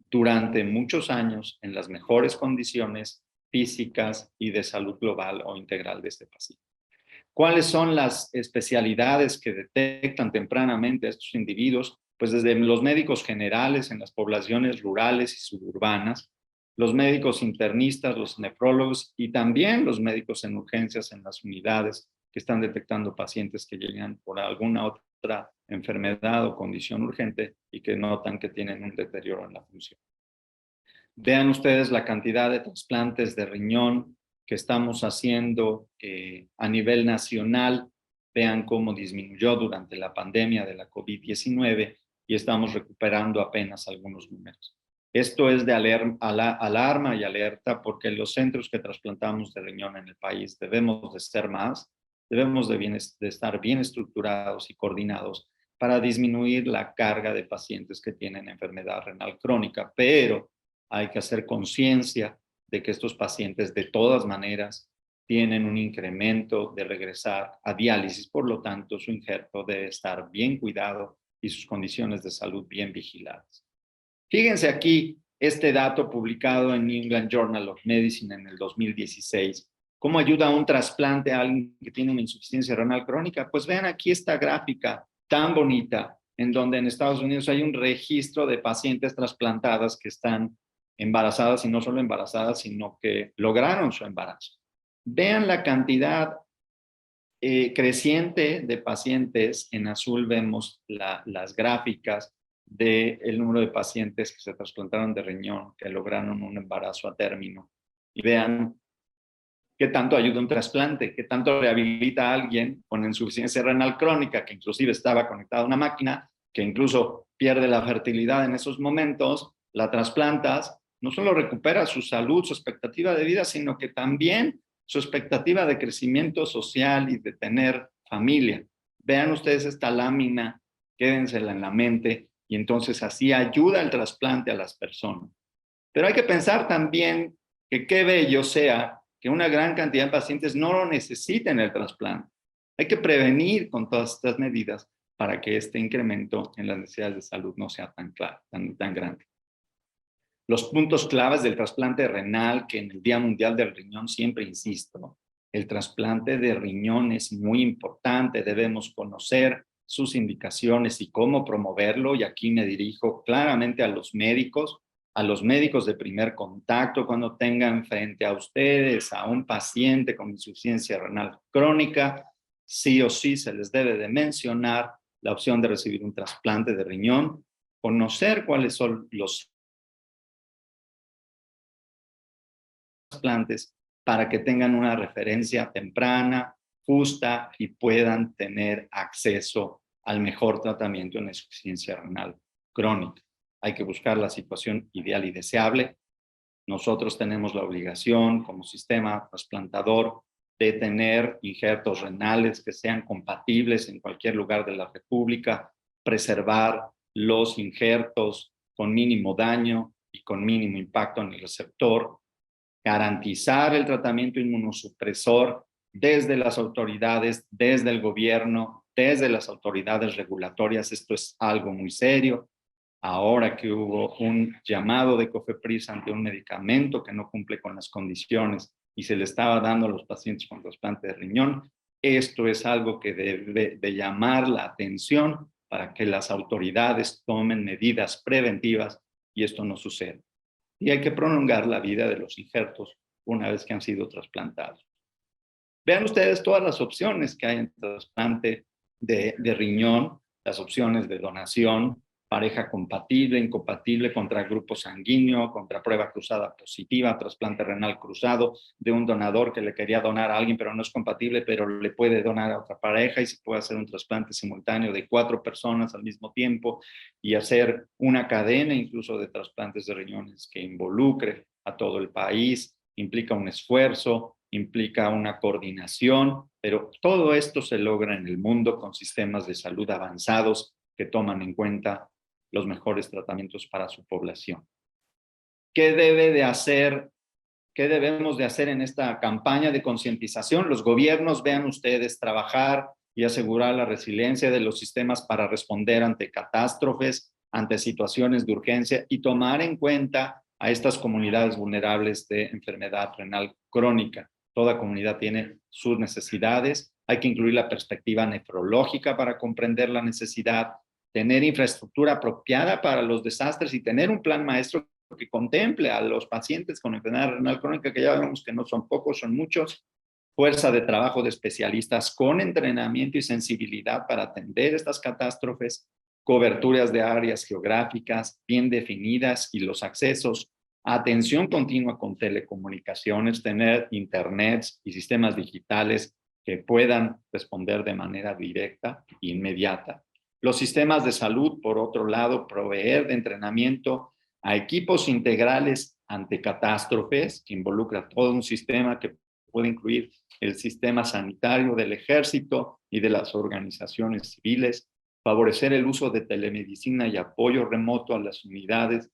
durante muchos años en las mejores condiciones físicas y de salud global o integral de este paciente. ¿Cuáles son las especialidades que detectan tempranamente a estos individuos? Pues desde los médicos generales en las poblaciones rurales y suburbanas, los médicos internistas, los nefrólogos y también los médicos en urgencias en las unidades que están detectando pacientes que llegan por alguna otra enfermedad o condición urgente y que notan que tienen un deterioro en la función. Vean ustedes la cantidad de trasplantes de riñón que estamos haciendo a nivel nacional. Vean cómo disminuyó durante la pandemia de la COVID-19 y estamos recuperando apenas algunos números. Esto es de alarma y alerta porque los centros que trasplantamos de riñón en el país debemos de ser más, debemos de estar bien estructurados y coordinados para disminuir la carga de pacientes que tienen enfermedad renal crónica, pero hay que hacer conciencia de que estos pacientes de todas maneras tienen un incremento de regresar a diálisis, por lo tanto su injerto debe estar bien cuidado y sus condiciones de salud bien vigiladas. Fíjense aquí este dato publicado en New England Journal of Medicine en el 2016. ¿Cómo ayuda a un trasplante a alguien que tiene una insuficiencia renal crónica? Pues vean aquí esta gráfica tan bonita en donde en Estados Unidos hay un registro de pacientes trasplantadas que están embarazadas y no solo embarazadas, sino que lograron su embarazo. Vean la cantidad creciente de pacientes. En azul vemos las gráficas del número de pacientes que se trasplantaron de riñón, que lograron un embarazo a término. Y vean qué tanto ayuda un trasplante, qué tanto rehabilita a alguien con insuficiencia renal crónica, que inclusive estaba conectada a una máquina, que incluso pierde la fertilidad en esos momentos, la trasplantas, no solo recupera su salud, su expectativa de vida, sino que también su expectativa de crecimiento social y de tener familia. Vean ustedes esta lámina, quédensela en la mente, y entonces así ayuda el trasplante a las personas. Pero hay que pensar también que qué bello sea que una gran cantidad de pacientes no lo necesiten el trasplante. Hay que prevenir con todas estas medidas para que este incremento en las necesidades de salud no sea tan grande. Los puntos claves del trasplante renal, que en el Día Mundial del Riñón siempre insisto, el trasplante de riñón es muy importante, debemos conocer sus indicaciones y cómo promoverlo, y aquí me dirijo claramente a los médicos de primer contacto cuando tengan frente a ustedes a un paciente con insuficiencia renal crónica, sí o sí se les debe de mencionar la opción de recibir un trasplante de riñón, conocer cuáles son los trasplantes para que tengan una referencia temprana, justa y puedan tener acceso al mejor tratamiento en insuficiencia renal crónica. Hay que buscar la situación ideal y deseable. Nosotros tenemos la obligación como sistema trasplantador de tener injertos renales que sean compatibles en cualquier lugar de la República, preservar los injertos con mínimo daño y con mínimo impacto en el receptor, garantizar el tratamiento inmunosupresor desde las autoridades, desde el gobierno, desde las autoridades regulatorias. Esto es algo muy serio. Ahora que hubo un llamado de COFEPRIS ante un medicamento que no cumple con las condiciones y se le estaba dando a los pacientes con trasplante de riñón, esto es algo que debe de llamar la atención para que las autoridades tomen medidas preventivas y esto no suceda. Y hay que prolongar la vida de los injertos una vez que han sido trasplantados. Vean ustedes todas las opciones que hay en trasplante de riñón, las opciones de donación, pareja compatible, incompatible, contra grupo sanguíneo, contra prueba cruzada positiva, trasplante renal cruzado, de un donador que le quería donar a alguien pero no es compatible, pero le puede donar a otra pareja y se puede hacer un trasplante simultáneo de 4 personas al mismo tiempo y hacer una cadena incluso de trasplantes de riñones que involucre a todo el país, implica un esfuerzo, implica una coordinación, pero todo esto se logra en el mundo con sistemas de salud avanzados que toman en cuenta los mejores tratamientos para su población. ¿Qué debemos de hacer en esta campaña de concientización? Los gobiernos, vean ustedes, trabajar y asegurar la resiliencia de los sistemas para responder ante catástrofes, ante situaciones de urgencia y tomar en cuenta a estas comunidades vulnerables de enfermedad renal crónica. Toda comunidad tiene sus necesidades. Hay que incluir la perspectiva nefrológica para comprender la necesidad, tener infraestructura apropiada para los desastres y tener un plan maestro que contemple a los pacientes con enfermedad renal crónica, que ya vemos que no son pocos, son muchos, fuerza de trabajo de especialistas con entrenamiento y sensibilidad para atender estas catástrofes, coberturas de áreas geográficas bien definidas y los accesos, atención continua con telecomunicaciones, tener internet y sistemas digitales que puedan responder de manera directa e inmediata. Los sistemas de salud, por otro lado, proveer de entrenamiento a equipos integrales ante catástrofes, que involucra todo un sistema que puede incluir el sistema sanitario del ejército y de las organizaciones civiles, favorecer el uso de telemedicina y apoyo remoto a las unidades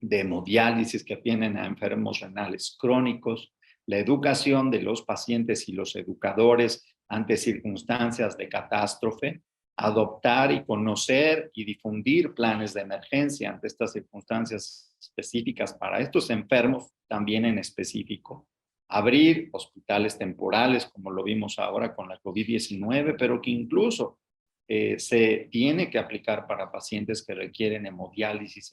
de hemodiálisis que atienden a enfermos renales crónicos, la educación de los pacientes y los educadores ante circunstancias de catástrofe, adoptar y conocer y difundir planes de emergencia ante estas circunstancias específicas para estos enfermos también en específico, abrir hospitales temporales como lo vimos ahora con la COVID-19, pero que incluso se tiene que aplicar para pacientes que requieren hemodiálisis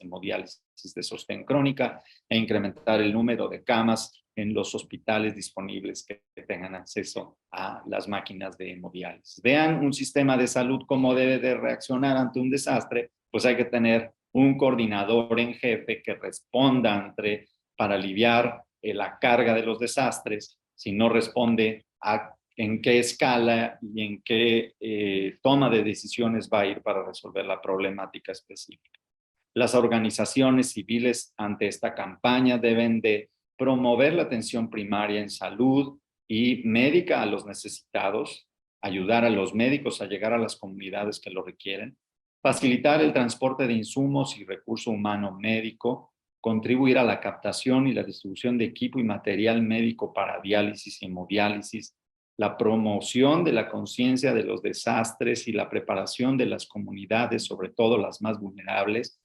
de sostén crónica e incrementar el número de camas en los hospitales disponibles que tengan acceso a las máquinas de hemodiálisis. Vean un sistema de salud cómo debe de reaccionar ante un desastre, pues hay que tener un coordinador en jefe que responda para aliviar la carga de los desastres. Si no responde en qué escala y en qué toma de decisiones va a ir para resolver la problemática específica. Las organizaciones civiles ante esta campaña deben de promover la atención primaria en salud y médica a los necesitados, ayudar a los médicos a llegar a las comunidades que lo requieren, facilitar el transporte de insumos y recurso humano médico, contribuir a la captación y la distribución de equipo y material médico para diálisis y hemodiálisis, la promoción de la conciencia de los desastres y la preparación de las comunidades, sobre todo las más vulnerables,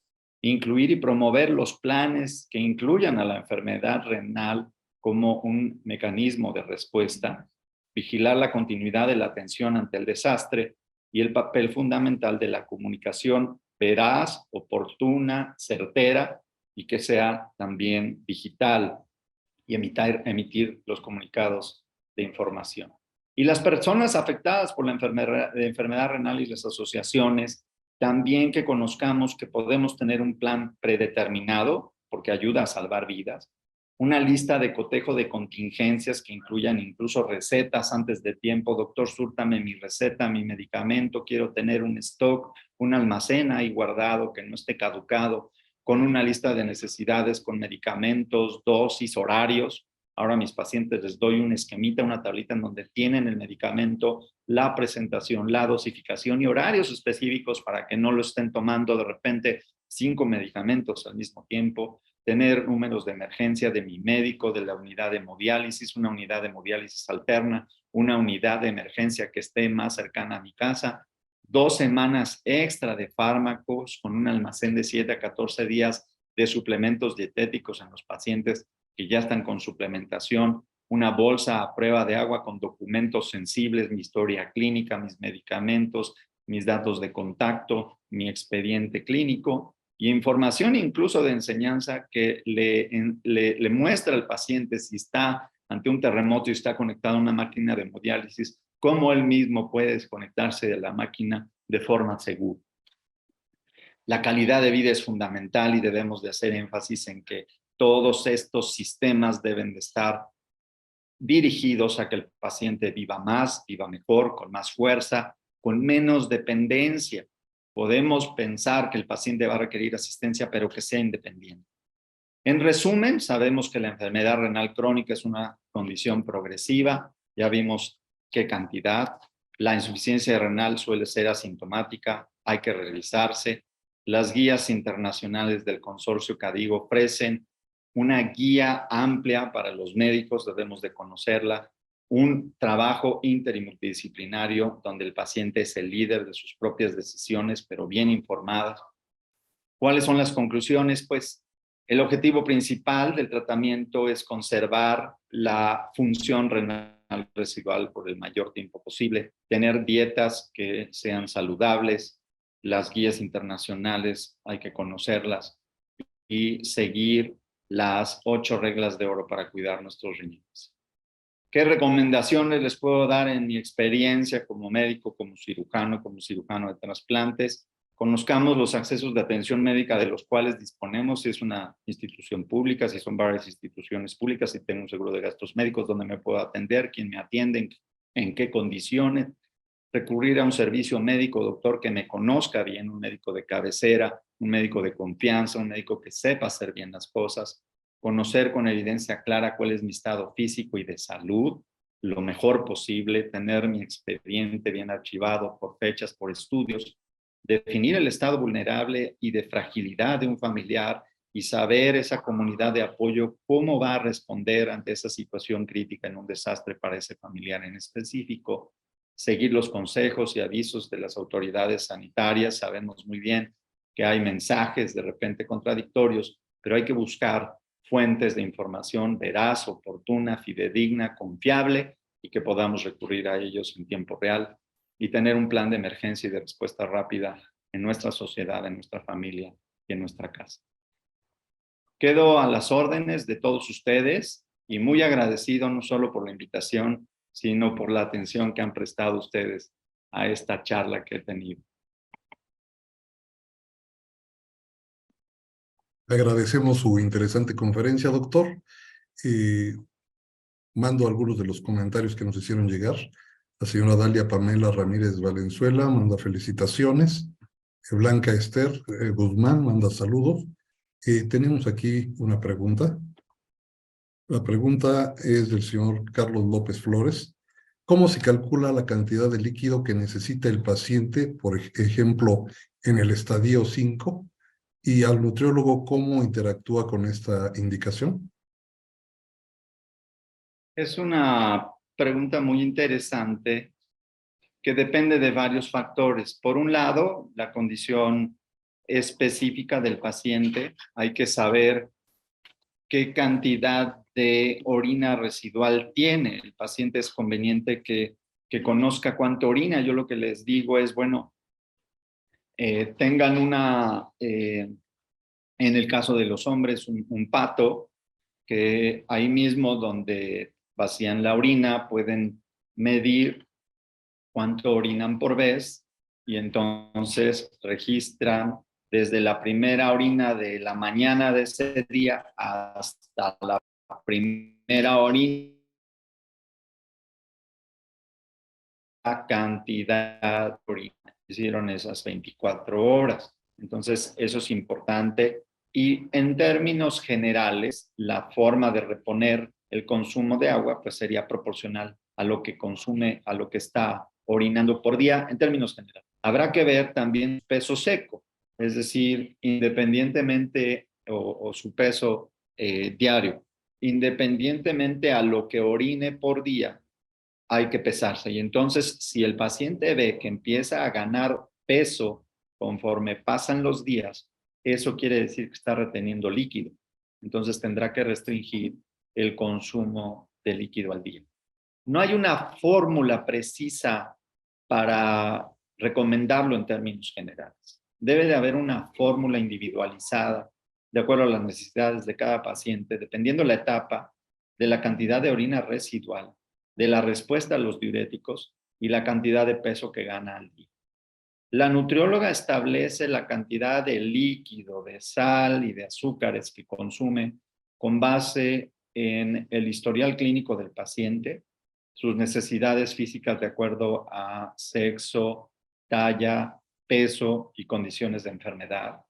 incluir y promover los planes que incluyan a la enfermedad renal como un mecanismo de respuesta, vigilar la continuidad de la atención ante el desastre y el papel fundamental de la comunicación veraz, oportuna, certera y que sea también digital y emitir los comunicados de información. Y las personas afectadas por la enfermedad renal y las asociaciones, también que conozcamos que podemos tener un plan predeterminado, porque ayuda a salvar vidas, una lista de cotejo de contingencias que incluyan incluso recetas antes de tiempo. Doctor, súrtame mi receta, mi medicamento, quiero tener un stock, un almacén ahí guardado que no esté caducado, con una lista de necesidades, con medicamentos, dosis, horarios. Ahora a mis pacientes les doy un esquemita, una tablita en donde tienen el medicamento, la presentación, la dosificación y horarios específicos para que no lo estén tomando de repente 5 medicamentos al mismo tiempo, tener números de emergencia de mi médico, de la unidad de hemodiálisis, una unidad de hemodiálisis alterna, una unidad de emergencia que esté más cercana a mi casa, 2 semanas extra de fármacos con un almacén de 7 a 14 días de suplementos dietéticos en los pacientes que ya están con suplementación, una bolsa a prueba de agua con documentos sensibles, mi historia clínica, mis medicamentos, mis datos de contacto, mi expediente clínico y información incluso de enseñanza que le muestra al paciente si está ante un terremoto y está conectado a una máquina de hemodiálisis, cómo él mismo puede desconectarse de la máquina de forma segura. La calidad de vida es fundamental y debemos de hacer énfasis en que todos estos sistemas deben de estar dirigidos a que el paciente viva más, viva mejor, con más fuerza, con menos dependencia. Podemos pensar que el paciente va a requerir asistencia, pero que sea independiente. En resumen, sabemos que la enfermedad renal crónica es una condición progresiva. Ya vimos qué cantidad. La insuficiencia renal suele ser asintomática, hay que revisarse. Las guías internacionales del consorcio CADIG ofrecen una guía amplia para los médicos, debemos de conocerla, un trabajo inter y multidisciplinario donde el paciente es el líder de sus propias decisiones, pero bien informadas. ¿Cuáles son las conclusiones? Pues el objetivo principal del tratamiento es conservar la función renal residual por el mayor tiempo posible, tener dietas que sean saludables, las guías internacionales hay que conocerlas y seguir las 8 reglas de oro para cuidar nuestros riñones. ¿Qué recomendaciones les puedo dar en mi experiencia como médico, como cirujano de trasplantes? Conozcamos los accesos de atención médica de los cuales disponemos, si es una institución pública, si son varias instituciones públicas, si tengo un seguro de gastos médicos, dónde me puedo atender, quién me atiende, en qué condiciones. Recurrir a un servicio médico, doctor que me conozca bien, un médico de cabecera, un médico de confianza, un médico que sepa hacer bien las cosas, conocer con evidencia clara cuál es mi estado físico y de salud, lo mejor posible, tener mi expediente bien archivado por fechas, por estudios, definir el estado vulnerable y de fragilidad de un familiar y saber esa comunidad de apoyo cómo va a responder ante esa situación crítica en un desastre para ese familiar en específico, seguir los consejos y avisos de las autoridades sanitarias. Sabemos muy bien que hay mensajes de repente contradictorios, pero hay que buscar fuentes de información veraz, oportuna, fidedigna, confiable y que podamos recurrir a ellos en tiempo real y tener un plan de emergencia y de respuesta rápida en nuestra sociedad, en nuestra familia y en nuestra casa. Quedo a las órdenes de todos ustedes y muy agradecido no solo por la invitación, sino por la atención que han prestado ustedes a esta charla que he tenido. Agradecemos su interesante conferencia, doctor. Mando algunos de los comentarios que nos hicieron llegar. La señora Dalia Pamela Ramírez Valenzuela manda felicitaciones. Blanca Esther Guzmán manda saludos. Tenemos aquí una pregunta. La pregunta es del señor Carlos López Flores. ¿Cómo se calcula la cantidad de líquido que necesita el paciente, por ejemplo, en el estadio 5? Y al nutriólogo, ¿cómo interactúa con esta indicación? Es una pregunta muy interesante que depende de varios factores. Por un lado, la condición específica del paciente. Hay que saber qué cantidad de orina residual tiene. El paciente es conveniente que conozca cuánto orina. Yo lo que les digo es, bueno, tengan en el caso de los hombres, un pato, que ahí mismo donde vacían la orina pueden medir cuánto orinan por vez y entonces registran desde la primera orina de la mañana de ese día hasta la primera orina, la cantidad de orina. Hicieron esas 24 horas. Entonces, eso es importante. Y en términos generales, la forma de reponer el consumo de agua pues sería proporcional a lo que consume, a lo que está orinando por día, en términos generales. Habrá que ver también peso seco, es decir, independientemente o su peso diario, independientemente a lo que orine por día, hay que pesarse. Y entonces, si el paciente ve que empieza a ganar peso conforme pasan los días, eso quiere decir que está reteniendo líquido. Entonces tendrá que restringir el consumo de líquido al día. No hay una fórmula precisa para recomendarlo en términos generales. Debe de haber una fórmula individualizada de acuerdo a las necesidades de cada paciente, dependiendo la etapa, de la cantidad de orina residual, de la respuesta a los diuréticos y la cantidad de peso que gana al día. La nutrióloga establece la cantidad de líquido, de sal y de azúcares que consume con base en el historial clínico del paciente, sus necesidades físicas de acuerdo a sexo, talla, peso y condiciones de enfermedad.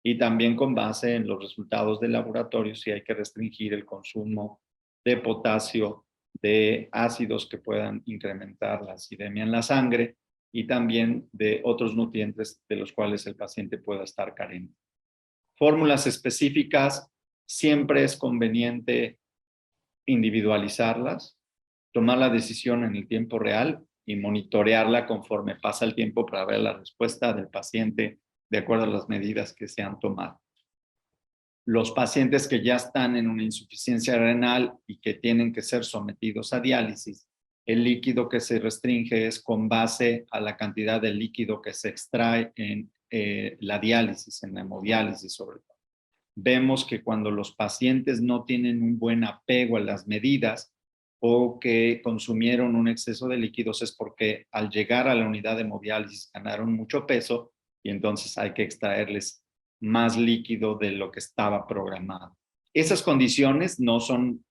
Y también con base en los resultados del laboratorio si hay que restringir el consumo de potasio, de ácidos que puedan incrementar la acidemia en la sangre y también de otros nutrientes de los cuales el paciente pueda estar carente. Fórmulas específicas, siempre es conveniente individualizarlas, tomar la decisión en el tiempo real y monitorearla conforme pasa el tiempo para ver la respuesta del paciente de acuerdo a las medidas que se han tomado. Los pacientes que ya están en una insuficiencia renal y que tienen que ser sometidos a diálisis, el líquido que se restringe es con base a la cantidad de líquido que se extrae en la diálisis, en la hemodiálisis sobre todo. Vemos que cuando los pacientes no tienen un buen apego a las medidas o que consumieron un exceso de líquidos es porque al llegar a la unidad de hemodiálisis ganaron mucho peso y entonces hay que extraerles más líquido de lo que estaba programado. Esas condiciones no son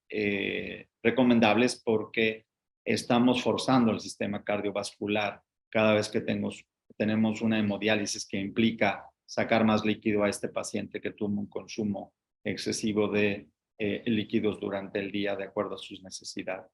recomendables porque estamos forzando el sistema cardiovascular cada vez que tenemos una hemodiálisis que implica sacar más líquido a este paciente que tuvo un consumo excesivo de líquidos durante el día de acuerdo a sus necesidades.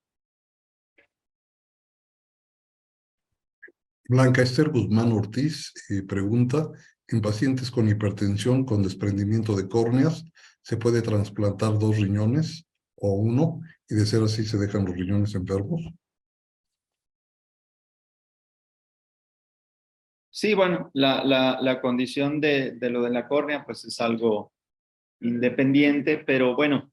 Blanca Esther Guzmán Ortiz pregunta, en pacientes con hipertensión con desprendimiento de córneas, ¿se puede trasplantar 2 riñones o 1? Y de ser así, ¿se dejan los riñones enfermos? Sí, bueno, la condición de lo de la córnea pues es algo independiente, pero bueno,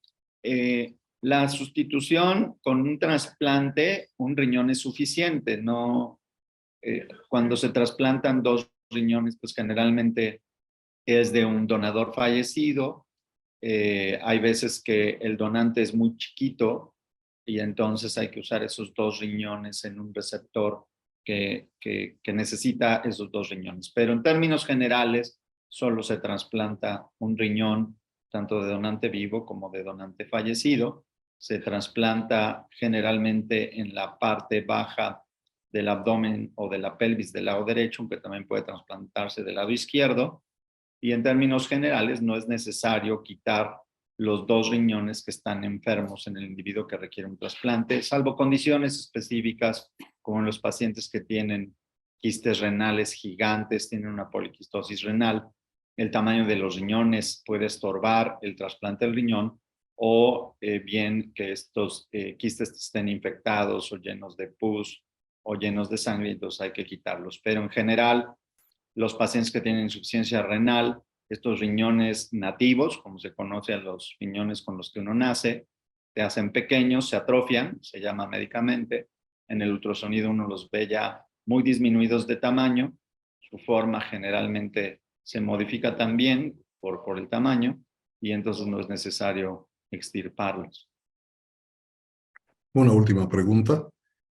la sustitución con un trasplante, un riñón es suficiente, no cuando se trasplantan 2 riñones, pues generalmente es de un donador fallecido. Hay veces que el donante es muy chiquito y entonces hay que usar esos 2 riñones en un receptor que necesita esos 2 riñones. Pero en términos generales, solo se trasplanta un riñón, tanto de donante vivo como de donante fallecido. Se trasplanta generalmente en la parte baja del abdomen o de la pelvis del lado derecho, aunque también puede trasplantarse del lado izquierdo. Y en términos generales no es necesario quitar los 2 riñones que están enfermos en el individuo que requiere un trasplante, salvo condiciones específicas como en los pacientes que tienen quistes renales gigantes, tienen una poliquistosis renal. El tamaño de los riñones puede estorbar el trasplante del riñón o bien que estos quistes estén infectados o llenos de pus o llenos de sangre, entonces hay que quitarlos. Pero en general, los pacientes que tienen insuficiencia renal, estos riñones nativos, como se conoce a los riñones con los que uno nace, se hacen pequeños, se atrofian, se llama médicamente. En el ultrasonido uno los ve ya muy disminuidos de tamaño. Su forma generalmente se modifica también por el tamaño y entonces no es necesario extirparlos. Una última pregunta.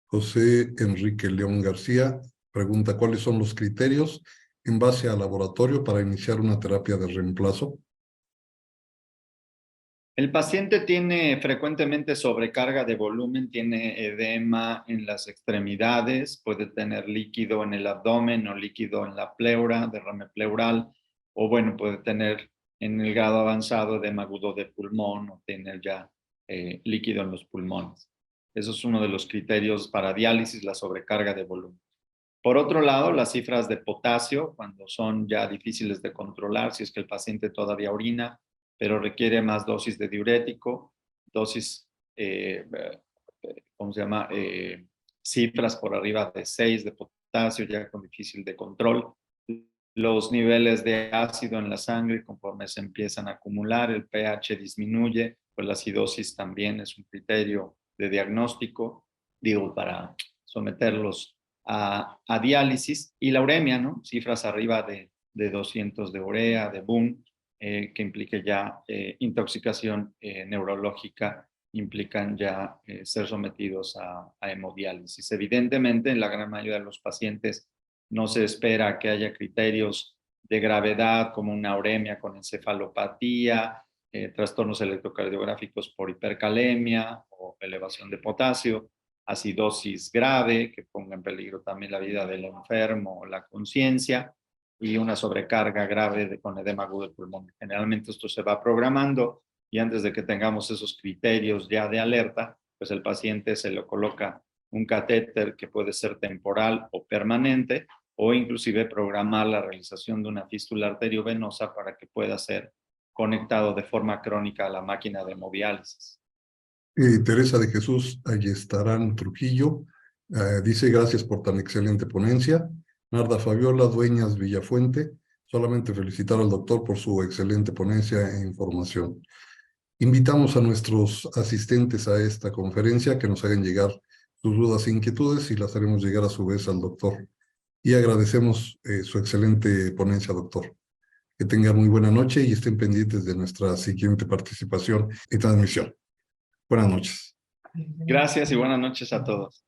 José Enrique León García pregunta, ¿cuáles son los criterios en base al laboratorio para iniciar una terapia de reemplazo? El paciente tiene frecuentemente sobrecarga de volumen, tiene edema en las extremidades, puede tener líquido en el abdomen o líquido en la pleura, derrame pleural, o bueno, puede tener en el grado avanzado edema agudo de pulmón o tener ya líquido en los pulmones. Eso es uno de los criterios para diálisis, la sobrecarga de volumen. Por otro lado, las cifras de potasio, cuando son ya difíciles de controlar, si es que el paciente todavía orina, pero requiere más dosis de diurético, dosis, ¿cómo se llama? cifras por arriba de 6 de potasio, ya con difícil de control. Los niveles de ácido en la sangre, conforme se empiezan a acumular, el pH disminuye, pues la acidosis también es un criterio de diagnóstico, digo, para someterlos a diálisis. Y la uremia, ¿no? Cifras arriba de 200 de urea, de BUN, que implique ya intoxicación neurológica, implican ya ser sometidos a hemodiálisis. Evidentemente, en la gran mayoría de los pacientes no se espera que haya criterios de gravedad como una uremia con encefalopatía, trastornos electrocardiográficos por hipercalemia o elevación de potasio, acidosis grave que ponga en peligro también la vida del enfermo o la conciencia, y una sobrecarga grave con edema agudo del pulmón. Generalmente esto se va programando y antes de que tengamos esos criterios ya de alerta, pues el paciente se le coloca un catéter que puede ser temporal o permanente, o inclusive programar la realización de una fístula arteriovenosa para que pueda ser conectado de forma crónica a la máquina de hemodiálisis. Teresa de Jesús Ayestarán Trujillo dice: gracias por tan excelente ponencia. Narda Fabiola Dueñas Villafuente, solamente felicitar al doctor por su excelente ponencia e información. Invitamos a nuestros asistentes a esta conferencia que nos hagan llegar sus dudas e inquietudes y las haremos llegar a su vez al doctor. Y agradecemos su excelente ponencia, doctor. Que tengan muy buena noche y estén pendientes de nuestra siguiente participación y transmisión. Buenas noches. Gracias y buenas noches a todos.